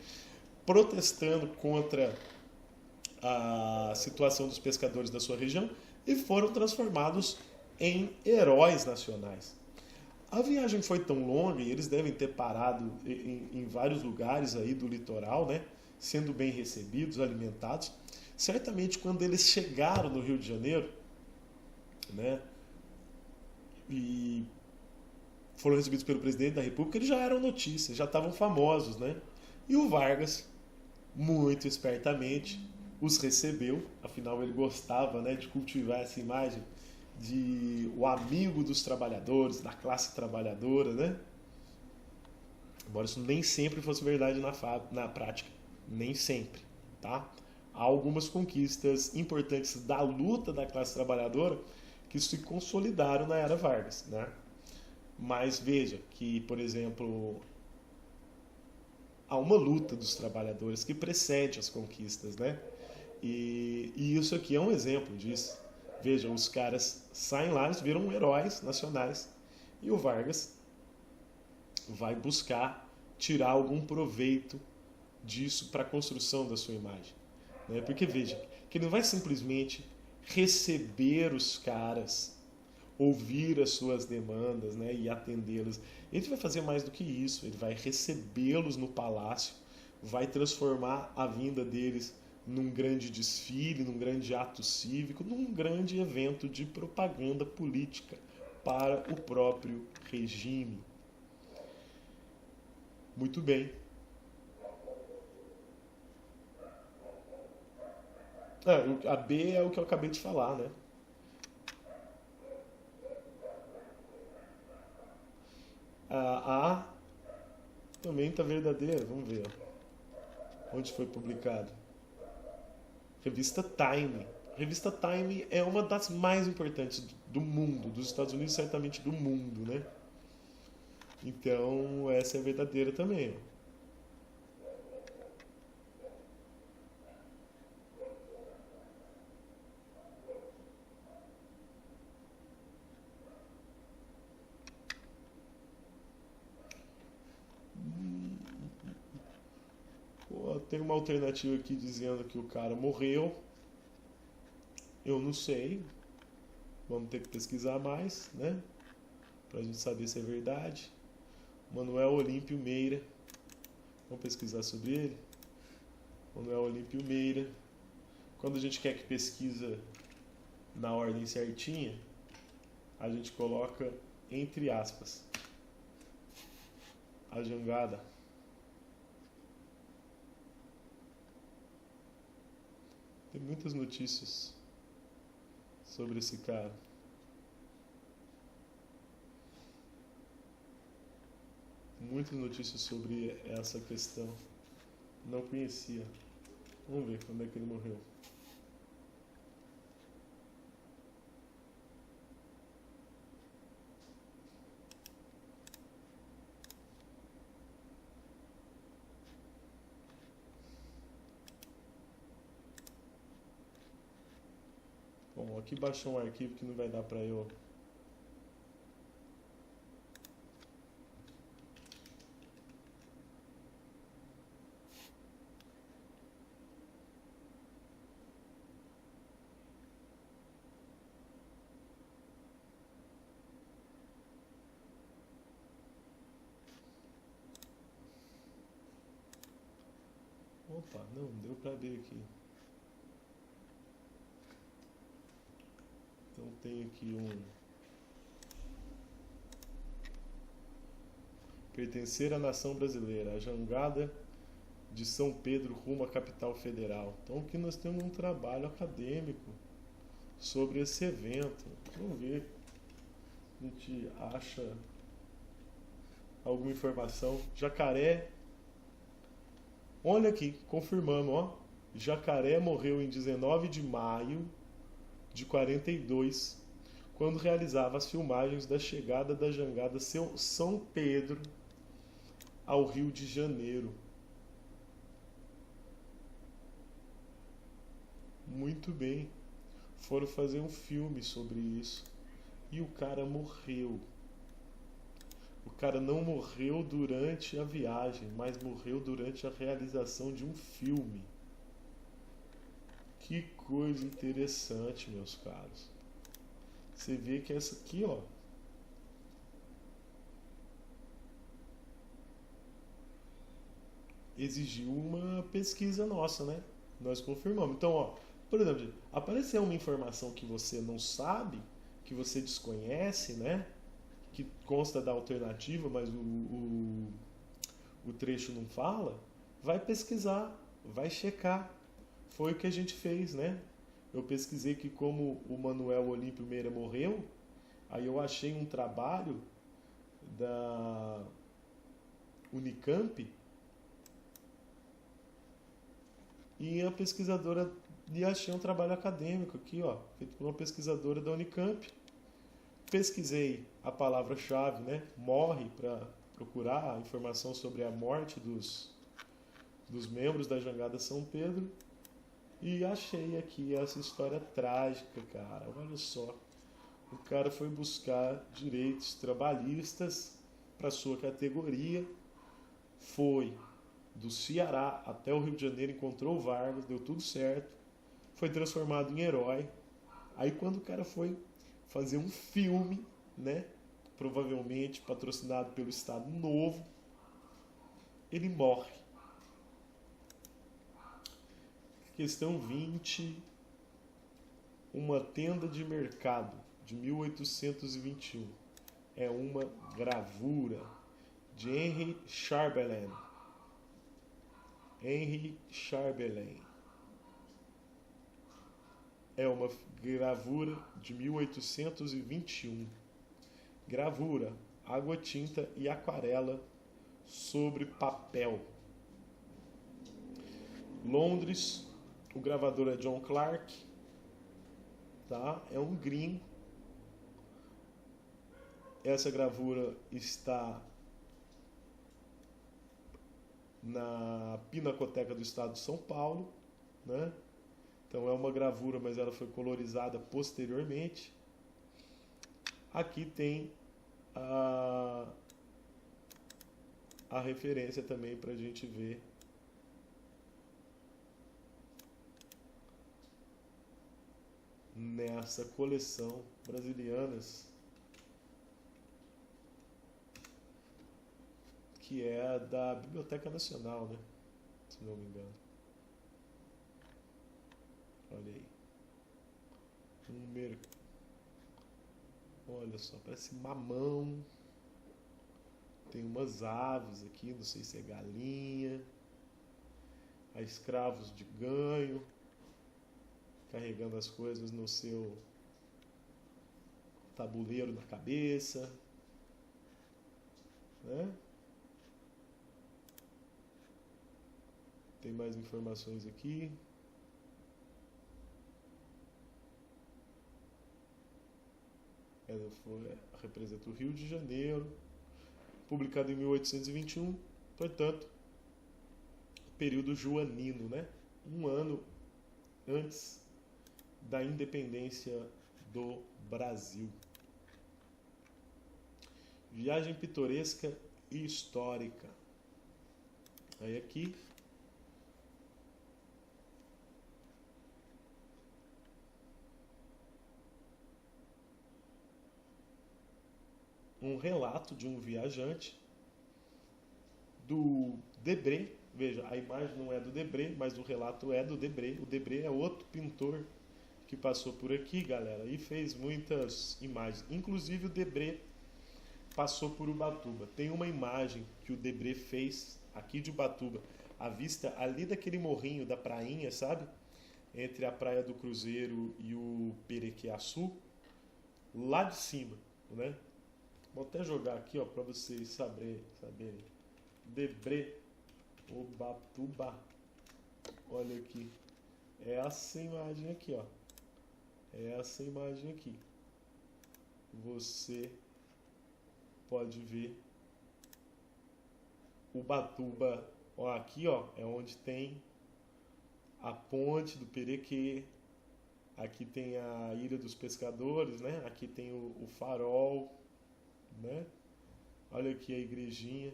protestando contra a situação dos pescadores da sua região e foram transformados em heróis nacionais. A viagem foi tão longa e eles devem ter parado em vários lugares aí do litoral, né, sendo bem recebidos, alimentados. Certamente quando eles chegaram no Rio de Janeiro, né, e foram recebidos pelo presidente da República, eles já eram notícias, já estavam famosos, né? E o Vargas, muito espertamente, os recebeu, afinal ele gostava, né, de cultivar essa imagem de o amigo dos trabalhadores, da classe trabalhadora, né? Embora isso nem sempre fosse verdade na prática, nem sempre, tá? Há algumas conquistas importantes da luta da classe trabalhadora que se consolidaram na era Vargas, né? Mas veja que, por exemplo, há uma luta dos trabalhadores que precede as conquistas, né? E isso aqui é um exemplo disso. Veja, os caras saem lá, eles viram heróis nacionais e o Vargas vai buscar tirar algum proveito disso para a construção da sua imagem, né? Porque veja, que ele não vai simplesmente receber os caras ouvir as suas demandas, né, e atendê-las. Ele vai fazer mais do que isso, ele vai recebê-los no palácio, vai transformar a vinda deles num grande desfile, num grande ato cívico, num grande evento de propaganda política para o próprio regime. Muito bem. A B é o que eu acabei de falar, né? A A também está verdadeira. Vamos ver. Onde foi publicado? Revista Time. Revista Time é uma das mais importantes do mundo, dos Estados Unidos, certamente do mundo, né? Então, essa é verdadeira também. Tem uma alternativa aqui dizendo que o cara morreu. Eu não sei. Vamos ter que pesquisar mais, né? Pra gente saber se é verdade. Manuel Olímpio Meira. Vamos pesquisar sobre ele? Manuel Olímpio Meira. Quando a gente quer que pesquisa na ordem certinha, a gente coloca entre aspas. A jangada. Tem muitas notícias sobre esse cara. Muitas notícias sobre essa questão. Não conhecia. Vamos ver quando é que ele morreu. Bom, aqui baixou um arquivo que não vai dar para eu... Opa, não deu para ver aqui. Então tem aqui pertencer à nação brasileira, a jangada de São Pedro rumo à capital federal. Então aqui nós temos um trabalho acadêmico sobre esse evento. Vamos ver se a gente acha alguma informação. Jacaré, olha aqui, confirmando, ó. Jacaré morreu em 19 de maio de 42, quando realizava as filmagens da chegada da jangada São Pedro ao Rio de Janeiro. Muito bem. Foram fazer um filme sobre isso. E o cara morreu. O cara não morreu durante a viagem, mas morreu durante a realização de um filme. Que coisa interessante, meus caros. Você vê que essa aqui, ó, exigiu uma pesquisa nossa, né? Nós confirmamos. Então, ó, por exemplo, apareceu uma informação que você não sabe, que você desconhece, né? Que consta da alternativa, mas o trecho não fala. Vai pesquisar, vai checar. Foi o que a gente fez, né? Eu pesquisei que como o Manuel Olímpio Meira morreu, aí eu achei um trabalho da Unicamp e a pesquisadora, e achei um trabalho acadêmico aqui, ó, feito por uma pesquisadora da Unicamp. Pesquisei a palavra-chave, né? Morre, para procurar a informação sobre a morte dos membros da jangada São Pedro. E achei aqui essa história trágica, cara. Olha só. O cara foi buscar direitos trabalhistas para sua categoria. Foi do Ceará até o Rio de Janeiro, encontrou o Vargas, deu tudo certo. Foi transformado em herói. Aí quando o cara foi fazer um filme, né? Provavelmente patrocinado pelo Estado Novo. Ele morre. Questão 20. Uma tenda de mercado, de 1821. É uma gravura de Henry Chamberlain. Henry Chamberlain. É uma gravura de 1821. Gravura, água, tinta e aquarela sobre papel. Londres, o gravador é John Clark, tá? É um gringo. Essa gravura está na Pinacoteca do Estado de São Paulo, né? Então é uma gravura, mas ela foi colorizada posteriormente. Aqui tem a referência também para a gente ver nessa coleção Brasilianas, que é da Biblioteca Nacional, né? Se não me engano. Olha aí. Olha só, parece mamão. Tem umas aves aqui, não sei se é galinha. Há escravos de ganho carregando as coisas no seu tabuleiro na cabeça, né? Tem mais informações aqui. Ela representa o Rio de Janeiro, publicado em 1821, portanto, período joanino, né? Um ano antes da independência do Brasil. Viagem pitoresca e histórica. Aí aqui um relato de um viajante do Debré. Veja, a imagem não é do Debré, mas o relato é do Debré. O Debré é outro pintor que passou por aqui, galera, e fez muitas imagens. Inclusive o Debré passou por Ubatuba. Tem uma imagem que o Debré fez aqui de Ubatuba, à vista ali daquele morrinho da prainha, sabe? Entre a Praia do Cruzeiro e o Perequiaçu, lá de cima, né? Vou até jogar aqui, ó, para vocês saberem. Debré, Ubatuba. Olha aqui. É essa imagem aqui, ó. É essa imagem aqui. Você pode ver Ubatuba. Ó, aqui, ó, é onde tem a ponte do Perequê. Aqui tem a Ilha dos Pescadores, né? Aqui tem o farol, né? Olha aqui a igrejinha.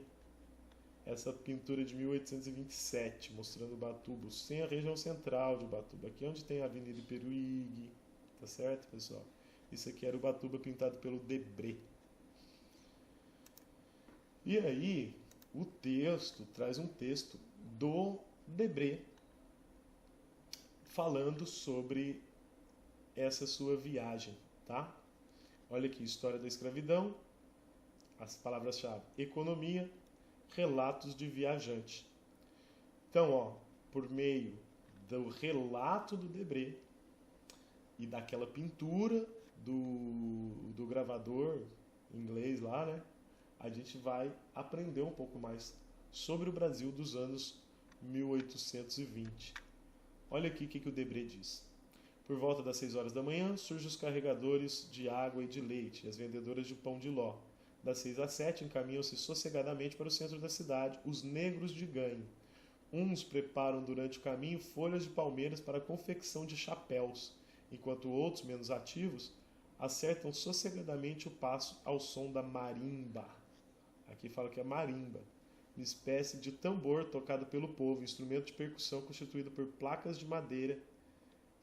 Essa pintura de 1827, mostrando Ubatuba, sem a região central de Ubatuba. Aqui é onde tem a Avenida Iperuígue, tá certo, pessoal? Isso aqui era Ubatuba pintado pelo Debré. E aí, o texto traz um texto do Debré falando sobre essa sua viagem, tá? Olha aqui, história da escravidão, as palavras-chave: economia, relatos de viajante. Então, ó, por meio do relato do Debré e daquela pintura do gravador inglês lá, né? A gente vai aprender um pouco mais sobre o Brasil dos anos 1820. Olha aqui o que o Debré diz. Por volta das 6 horas da manhã, surgem os carregadores de água e de leite e as vendedoras de pão de ló. Das 6 às 7, encaminham-se sossegadamente para o centro da cidade os negros de ganho. Uns preparam durante o caminho folhas de palmeiras para a confecção de chapéus, enquanto outros, menos ativos, acertam sossegadamente o passo ao som da marimba. Aqui fala que é marimba, uma espécie de tambor tocado pelo povo, instrumento de percussão constituído por placas de madeira,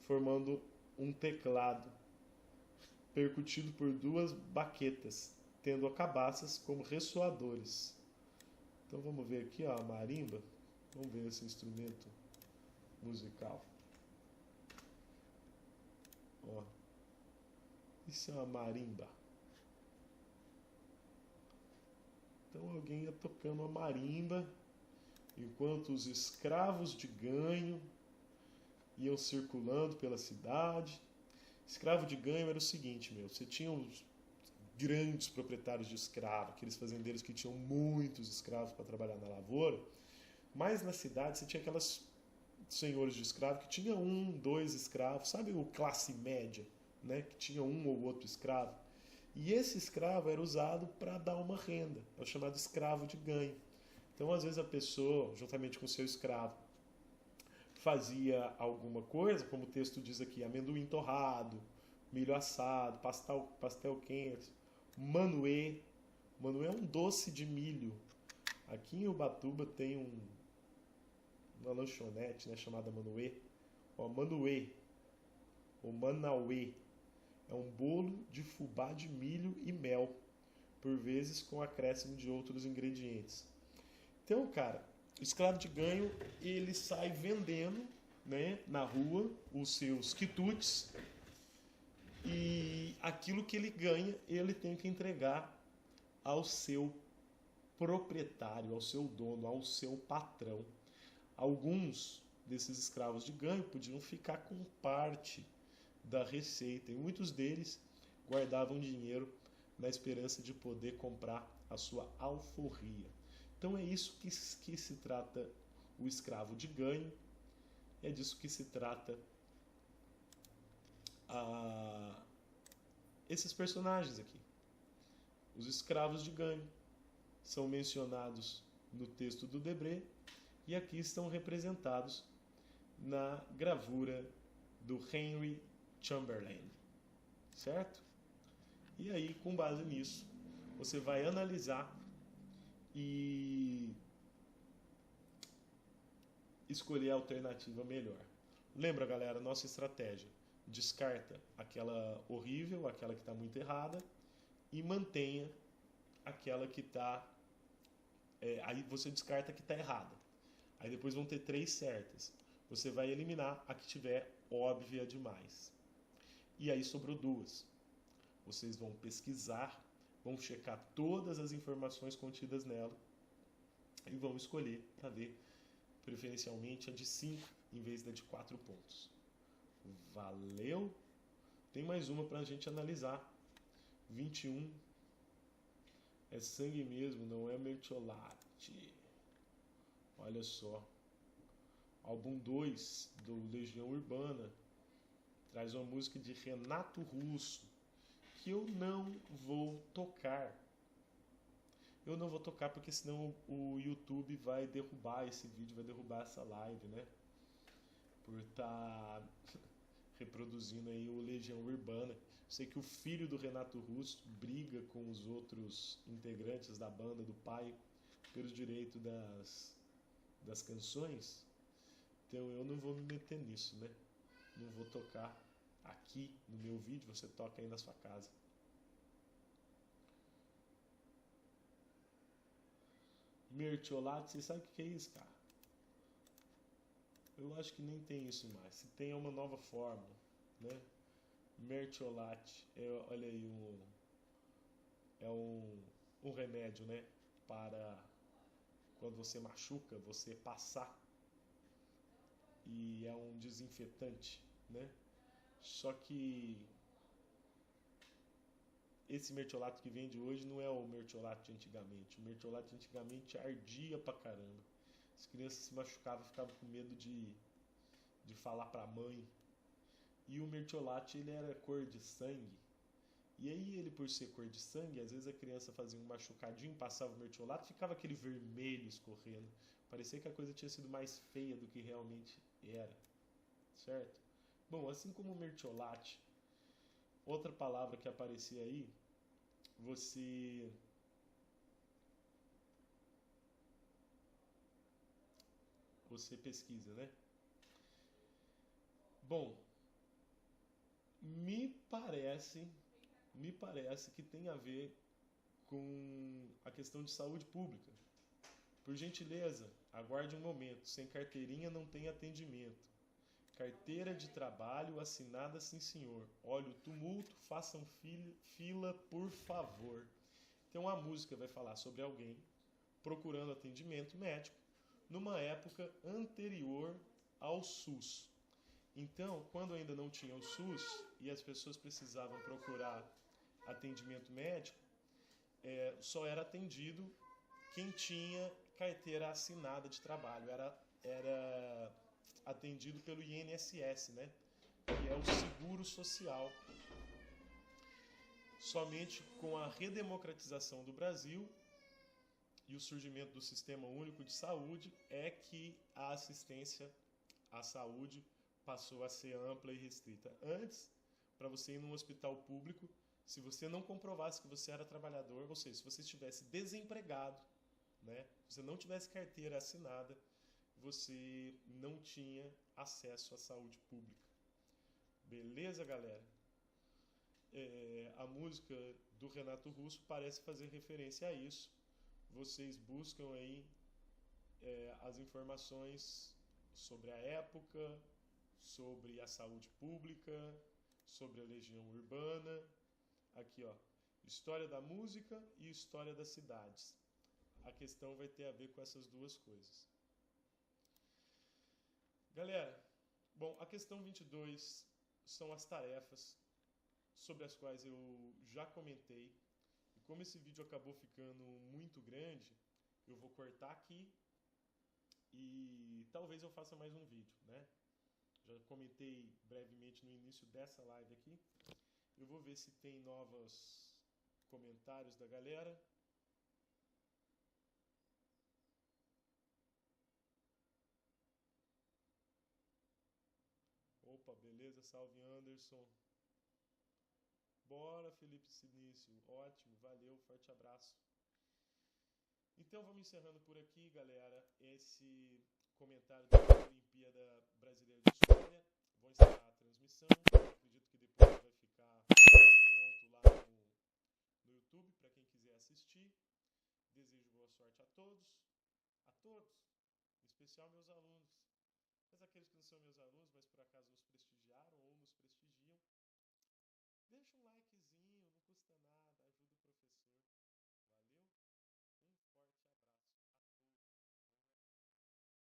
formando um teclado. percutido por 2 baquetas, tendo cabaças como ressoadores. Então vamos ver aqui, ó, a marimba. Vamos ver esse instrumento musical. Ó, isso é uma marimba. Então alguém ia tocando uma marimba, enquanto os escravos de ganho iam circulando pela cidade. Escravo de ganho era o seguinte, você tinha os grandes proprietários de escravo, aqueles fazendeiros que tinham muitos escravos para trabalhar na lavoura, mas na cidade você tinha aquelas senhores de escravo que tinha 1, 2 escravos, sabe o classe média, né, que tinha um ou outro escravo. E esse escravo era usado para dar uma renda, é o chamado escravo de ganho. Então, às vezes a pessoa, juntamente com o seu escravo, fazia alguma coisa, como o texto diz aqui, amendoim torrado, milho assado, pastel quente, manoê. Manoê é um doce de milho. Aqui em Ubatuba tem uma lanchonete, né, chamada Manoê. Ó, manoê, ou manauê, é um bolo de fubá de milho e mel, por vezes com acréscimo de outros ingredientes. Então, cara, o escravo de ganho, ele sai vendendo, né, na rua os seus quitutes, e aquilo que ele ganha, ele tem que entregar ao seu proprietário, ao seu dono, ao seu patrão. Alguns desses escravos de ganho podiam ficar com parte da receita, e muitos deles guardavam dinheiro na esperança de poder comprar a sua alforria. Então é isso que se trata o escravo de ganho, é disso que se trata esses personagens aqui. Os escravos de ganho são mencionados no texto do Debré e aqui estão representados na gravura do Henry Chamberlain, certo? E aí, com base nisso, você vai analisar e escolher a alternativa melhor. Lembra, galera, nossa estratégia: descarta aquela horrível, aquela que está muito errada, e mantenha aquela que está... aí você descarta a que está errada. Aí depois vão ter 3 certas. Você vai eliminar a que tiver óbvia demais. E aí sobrou 2. Vocês vão pesquisar, vão checar todas as informações contidas nela e vão escolher para ver, preferencialmente, a de 5 em vez da de 4 pontos. Valeu? Tem mais uma para a gente analisar. 21. É sangue mesmo, não é mertiolate. Olha só. Álbum 2 do Legião Urbana traz uma música de Renato Russo que eu não vou tocar. Eu não vou tocar porque senão o YouTube vai derrubar esse vídeo, vai derrubar essa live, né? Por estar reproduzindo aí o Legião Urbana. Sei que o filho do Renato Russo briga com os outros integrantes da banda do pai pelos direitos das canções. Então eu não vou me meter nisso, né? Não vou tocar aqui no meu vídeo, você toca aí na sua casa. Mertiolate, você sabe o que é isso, cara? Eu acho que nem tem isso mais. Se tem, é uma nova fórmula, né? Mertiolate, olha aí, é um remédio, né? Para quando você machuca, você passar. E é um desinfetante, né? Só que esse mertiolate que vende hoje não é o mertiolate de antigamente. O mertiolate de antigamente ardia pra caramba. As crianças se machucavam, ficavam com medo de falar pra mãe. E o mertiolate, ele era cor de sangue. E aí ele, por ser cor de sangue, às vezes a criança fazia um machucadinho, passava o mertiolate, ficava aquele vermelho escorrendo. Parecia que a coisa tinha sido mais feia do que realmente era. Certo? Bom, assim como o mertiolate, outra palavra que aparecia aí, você pesquisa, né? Bom, me parece me parece que tem a ver com a questão de saúde pública. Por gentileza, aguarde um momento. Sem carteirinha não tem atendimento. Carteira de trabalho assinada, sim senhor. Olha o tumulto, façam fila, por favor. Então a música vai falar sobre alguém procurando atendimento médico numa época anterior ao SUS. Então, quando ainda não tinha o SUS e as pessoas precisavam procurar atendimento médico, só era atendido quem tinha carteira assinada de trabalho. Era atendido pelo INSS, né? Que é o Seguro Social. Somente com a redemocratização do Brasil e o surgimento do Sistema Único de Saúde é que a assistência à saúde passou a ser ampla e restrita. Antes, para você ir num hospital público, se você não comprovasse que você era trabalhador, ou seja, se você estivesse desempregado, né, se você não tivesse carteira assinada, você não tinha acesso à saúde pública. Beleza, galera? A música do Renato Russo parece fazer referência a isso. Vocês buscam aí as informações sobre a época, sobre a saúde pública, sobre a Legião Urbana. Aqui, ó, história da música e história das cidades. A questão vai ter a ver com essas duas coisas. Galera, bom, a questão 22 são as tarefas sobre as quais eu já comentei. E como esse vídeo acabou ficando muito grande, eu vou cortar aqui e talvez eu faça mais um vídeo, né? Já comentei brevemente no início dessa live aqui. Eu vou ver se tem novos comentários da galera. Opa, beleza, salve Anderson. Bora, Felipe Sinício, ótimo, valeu, forte abraço. Então vamos encerrando por aqui, galera, esse comentário da Olimpíada Brasileira de História. Vou encerrar a transmissão, acredito que depois vai ficar pronto lá no YouTube, para quem quiser assistir. Desejo boa sorte a todos, em especial meus alunos. Mas aqueles que não são meus alunos, mas por acaso nos prestigiaram ou nos prestigiam,